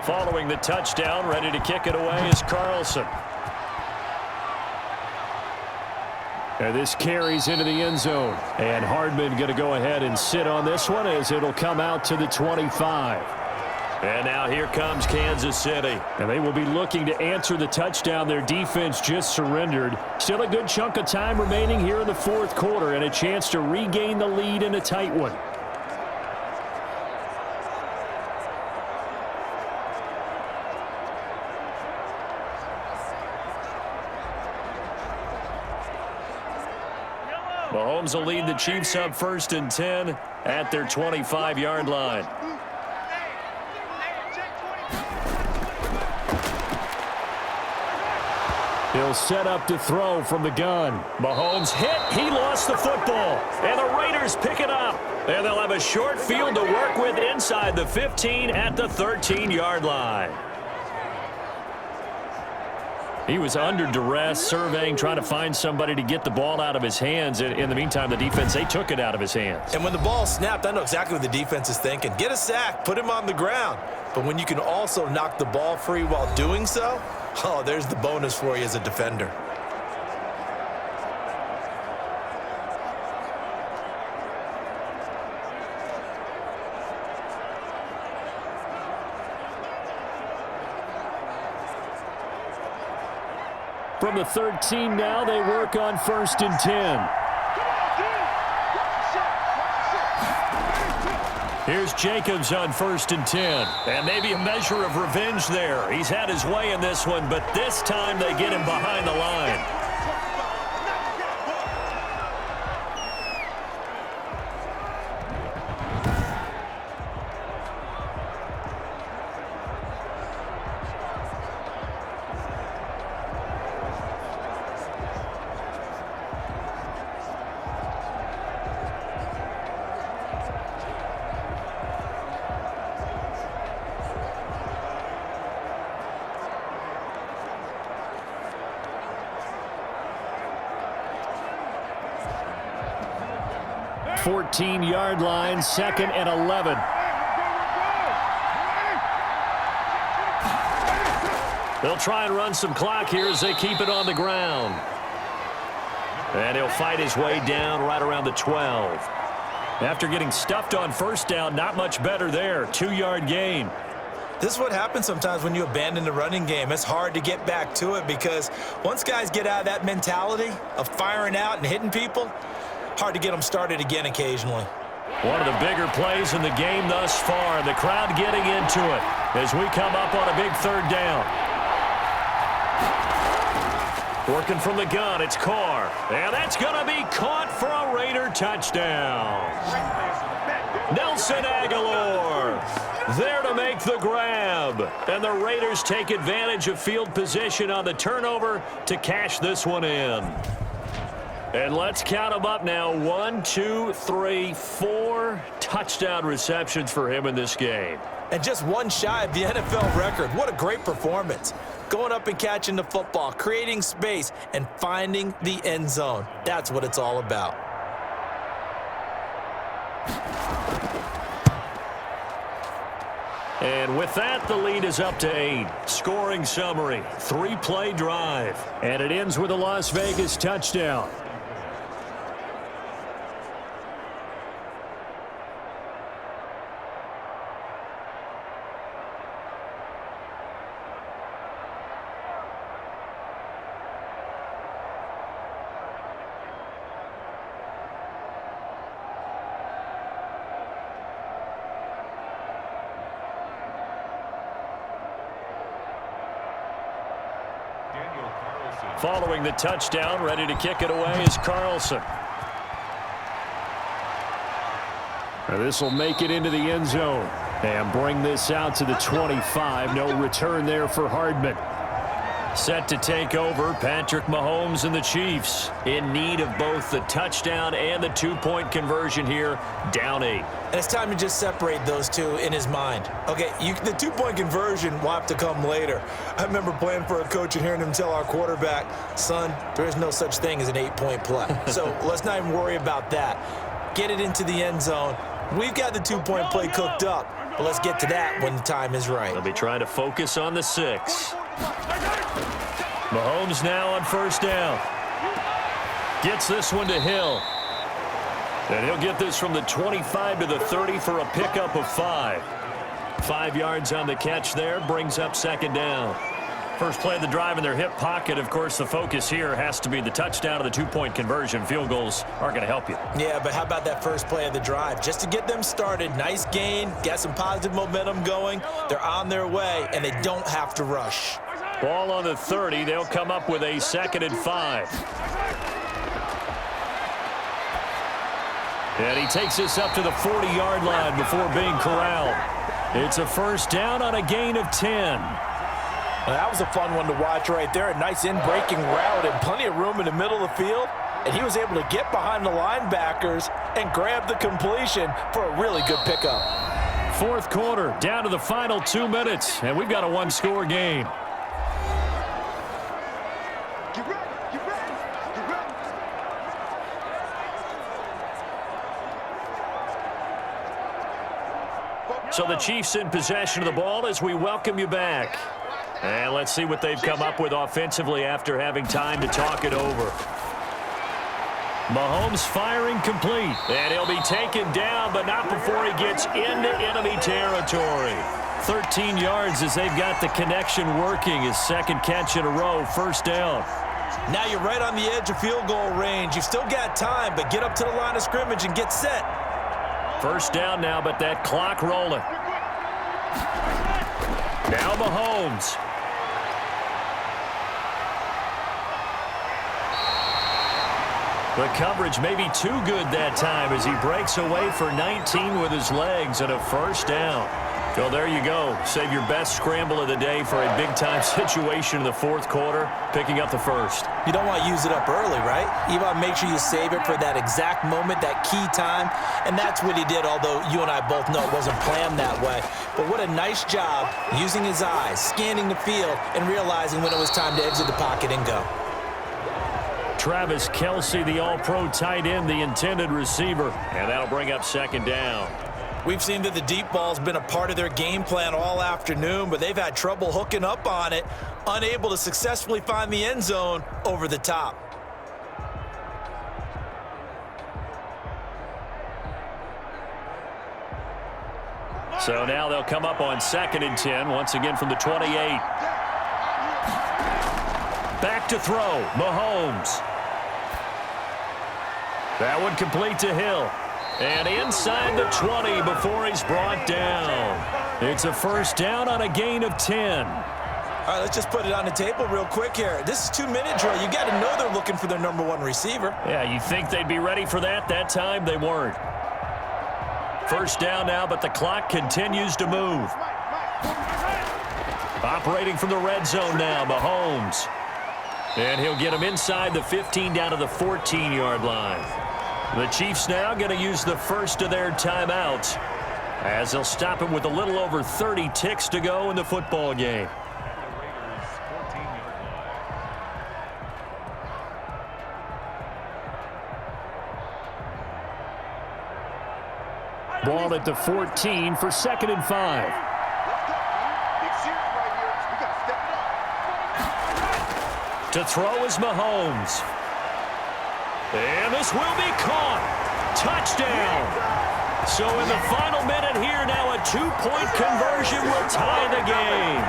Following the touchdown, ready to kick it away is Carlson. And this carries into the end zone. And Hardman going to go ahead and sit on this one as it'll come out to the 25. And now here comes Kansas City. And they will be looking to answer the touchdown their defense just surrendered. Still a good chunk of time remaining here in the 4th quarter and a chance to regain the lead in a tight one. Mahomes will lead the Chiefs up 1st and 10 at their 25-yard line. He'll set up to throw from the gun. Mahomes hit. He lost the football. And the Raiders pick it up. And they'll have a short field to work with inside the 15 at the 13-yard line. He was under duress, surveying, trying to find somebody to get the ball out of his hands. In the meantime, the defense, they took it out of his hands. And when the ball snapped, I know exactly what the defense is thinking. Get a sack, put him on the ground. But when you can also knock the ball free while doing so, oh, there's the bonus for you as a defender. From the 13 now, they work on 1st and 10. Here's Jacobs on 1st and 10. And maybe a measure of revenge there. He's had his way in this one, but this time they get him behind the line. Yard line, 2nd and 11. They'll try and run some clock here as they keep it on the ground. And he'll fight his way down right around the 12. After getting stuffed on 1st down, not much better there. 2-yard gain. This is what happens sometimes when you abandon the running game. It's hard to get back to it because once guys get out of that mentality of firing out and hitting people, hard to get them started again occasionally. One of the bigger plays in the game thus far. The crowd getting into it as we come up on a big third down. Working from the gun, it's Carr. And that's going to be caught for a Raider touchdown. Nelson Aguilar there to make the grab. And the Raiders take advantage of field position on the turnover to cash this one in. And let's count them up now. 1, 2, 3, 4 touchdown receptions for him in this game. And just one shy of the NFL record. What a great performance. Going up and catching the football, creating space, and finding the end zone. That's what it's all about. And with that, the lead is up to 8. Scoring summary, 3-play drive. And it ends with a Las Vegas touchdown. Following the touchdown, ready to kick it away is Carlson. This will make it into the end zone and bring this out to the 25. No return there for Hardman. Set to take over, Patrick Mahomes and the Chiefs in need of both the touchdown and the 2-point conversion here, down 8. And it's time to just separate those two in his mind. Okay, the 2-point conversion will have to come later. I remember playing for a coach and hearing him tell our quarterback, son, there is no such thing as an 8-point play. So let's not even worry about that. Get it into the end zone. We've got the 2-point play cooked up, but let's get to that when the time is right. They'll be trying to focus on the 6. Mahomes now on first down. Gets this one to Hill. And he'll get this from the 25 to the 30 for a pickup of 5. 5 yards on the catch there, brings up second down. First play of the drive in their hip pocket. Of course, the focus here has to be the touchdown of the 2-point conversion. Field goals aren't going to help you. Yeah, but how about that first play of the drive? Just to get them started, nice gain, got some positive momentum going. They're on their way, and they don't have to rush. Ball on the 30. They'll come up with a 2nd and 5. And he takes this up to the 40-yard line before being corralled. It's a first down on a gain of 10. Well, that was a fun one to watch right there. A nice in-breaking route and plenty of room in the middle of the field. And he was able to get behind the linebackers and grab the completion for a really good pickup. Fourth quarter, down to the final 2 minutes, and we've got a 1-score game. So the Chiefs in possession of the ball as we welcome you back. And let's see what they've come up with offensively after having time to talk it over. Mahomes firing complete. And he'll be taken down, but not before he gets into enemy territory. 13 yards as they've got the connection working. His second catch in a row, first down. Now you're right on the edge of field goal range. You've still got time, but get up to the line of scrimmage and get set. First down now, but that clock rolling. Now Mahomes. The coverage may be too good that time as he breaks away for 19 with his legs and a first down. So there you go. Save your best scramble of the day for a big-time situation in the fourth quarter, picking up the first. You don't want to use it up early, right? You want to make sure you save it for that exact moment, that key time. And that's what he did, although you and I both know it wasn't planned that way. But what a nice job using his eyes, scanning the field, and realizing when it was time to exit the pocket and go. Travis Kelce, the all-pro tight end, the intended receiver. And that'll bring up second down. We've seen that the deep ball's been a part of their game plan all afternoon, but they've had trouble hooking up on it, unable to successfully find the end zone over the top. So now they'll come up on 2nd and 10, once again from the 28. Back to throw, Mahomes. That one complete to Hill. And inside the 20 before he's brought down. It's a first down on a gain of 10. All right, let's just put it on the table real quick here. This is 2-minute drill. You got to know they're looking for their #1 receiver. Yeah, you think they'd be ready for that? That time they weren't. First down now, but the clock continues to move. Operating from the red zone now, Mahomes. And he'll get him inside the 15 down to the 14-yard line. The Chiefs now going to use the first of their timeouts as they'll stop him with a little over 30 ticks to go in the football game. Ball at the 14 for 2nd and 5. To throw is Mahomes. And this will be caught. Touchdown. So in the final minute here now, a 2-point conversion will tie the game.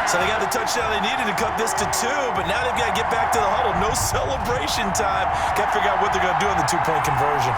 So they got the touchdown they needed to cut this to 2, but now they've got to get back to the huddle. No celebration time. Got to figure out what they're going to do on the 2-point conversion.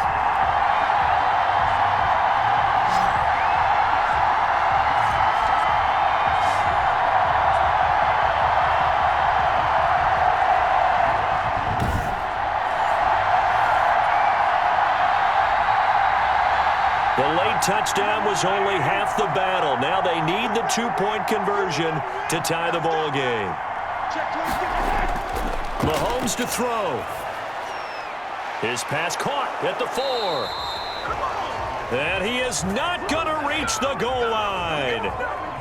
The late touchdown was only half the battle. Now they need the 2-point conversion to tie the ball game. Mahomes to throw. His pass caught at the 4. And he is not going to reach the goal line.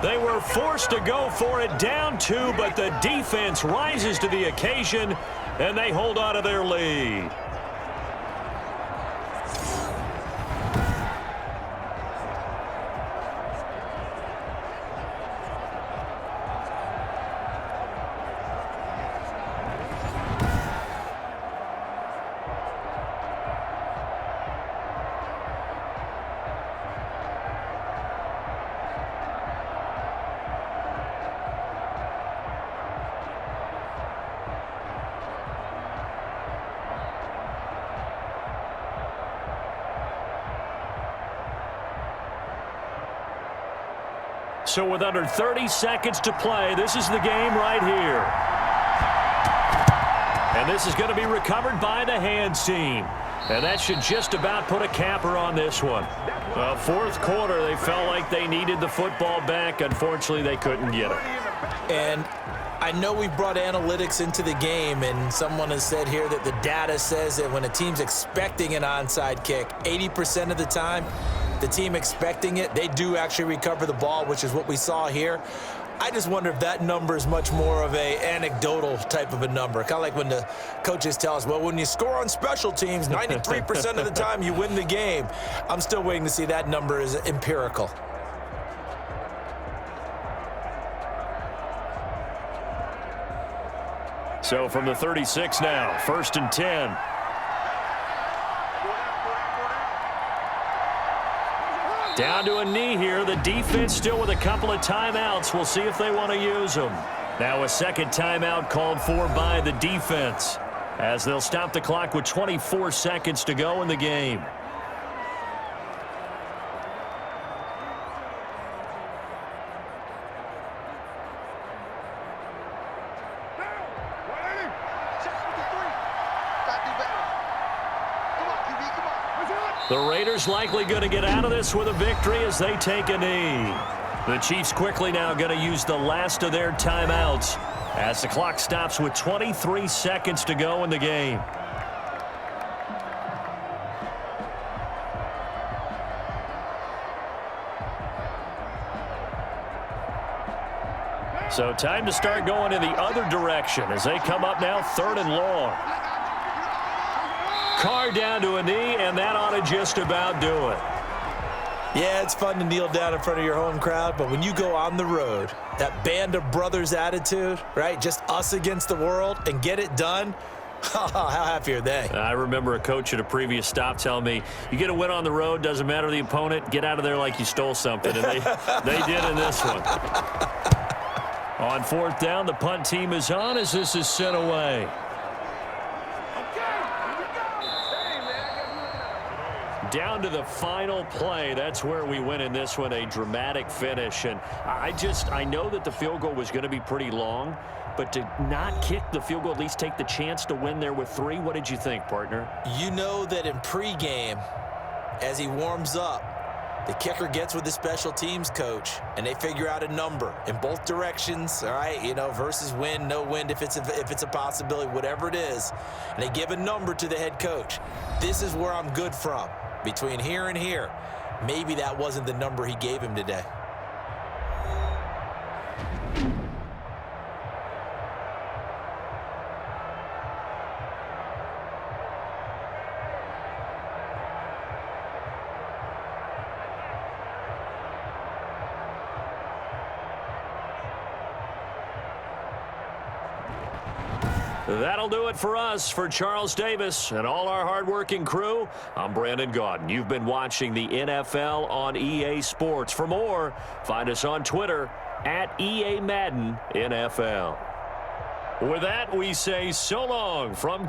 They were forced to go for it down 2, but the defense rises to the occasion, and they hold on to their lead. So with under 30 seconds to play, this is the game right here. And this is going to be recovered by the hands team. And that should just about put a capper on this one. Fourth quarter, they felt like they needed the football back. Unfortunately, they couldn't get it. And I know we brought analytics into the game, and someone has said here that the data says that when a team's expecting an onside kick, 80% of the time, the team expecting it, they do actually recover the ball, which is what we saw here. I just wonder if that number is much more of a anecdotal type of a number. Kind of like when the coaches tell us, well, when you score on special teams, 93% of the time you win the game. I'm still waiting to see that number is empirical. So from the 36 now, 1st and 10. Down to a knee here. The defense still with a couple of timeouts. We'll see if they want to use them. Now a second timeout called for by the defense as they'll stop the clock with 24 seconds to go in the game. The Raiders likely going to get out of this with a victory as they take a knee. The Chiefs quickly now going to use the last of their timeouts as the clock stops with 23 seconds to go in the game. So time to start going in the other direction as they come up now 3rd and long. Carr down to a knee, and that ought to just about do it. Yeah, it's fun to kneel down in front of your home crowd, but when you go on the road, that band of brothers attitude, right, just us against the world, and get it done, how happy are they? I remember a coach at a previous stop telling me, you get a win on the road, doesn't matter the opponent, get out of there like you stole something, and they did in this one. On 4th down, the punt team is on as this is sent away. down to the final play. That's where we win in this one, a dramatic finish. And I know that the field goal was going to be pretty long, but to not kick the field goal, at least take the chance to win there with 3, what did you think, partner? You know that in pregame, as he warms up, the kicker gets with the special teams coach, and they figure out a number in both directions, all right, versus win, no wind, if it's a possibility, whatever it is. And they give a number to the head coach. This is where I'm good from, between here and here. Maybe that wasn't the number he gave him today. That'll do it for us. For Charles Davis and all our hardworking crew, I'm Brandon Gaudin. You've been watching the NFL on EA Sports. For more, find us on Twitter at EA Madden NFL. With that, we say so long from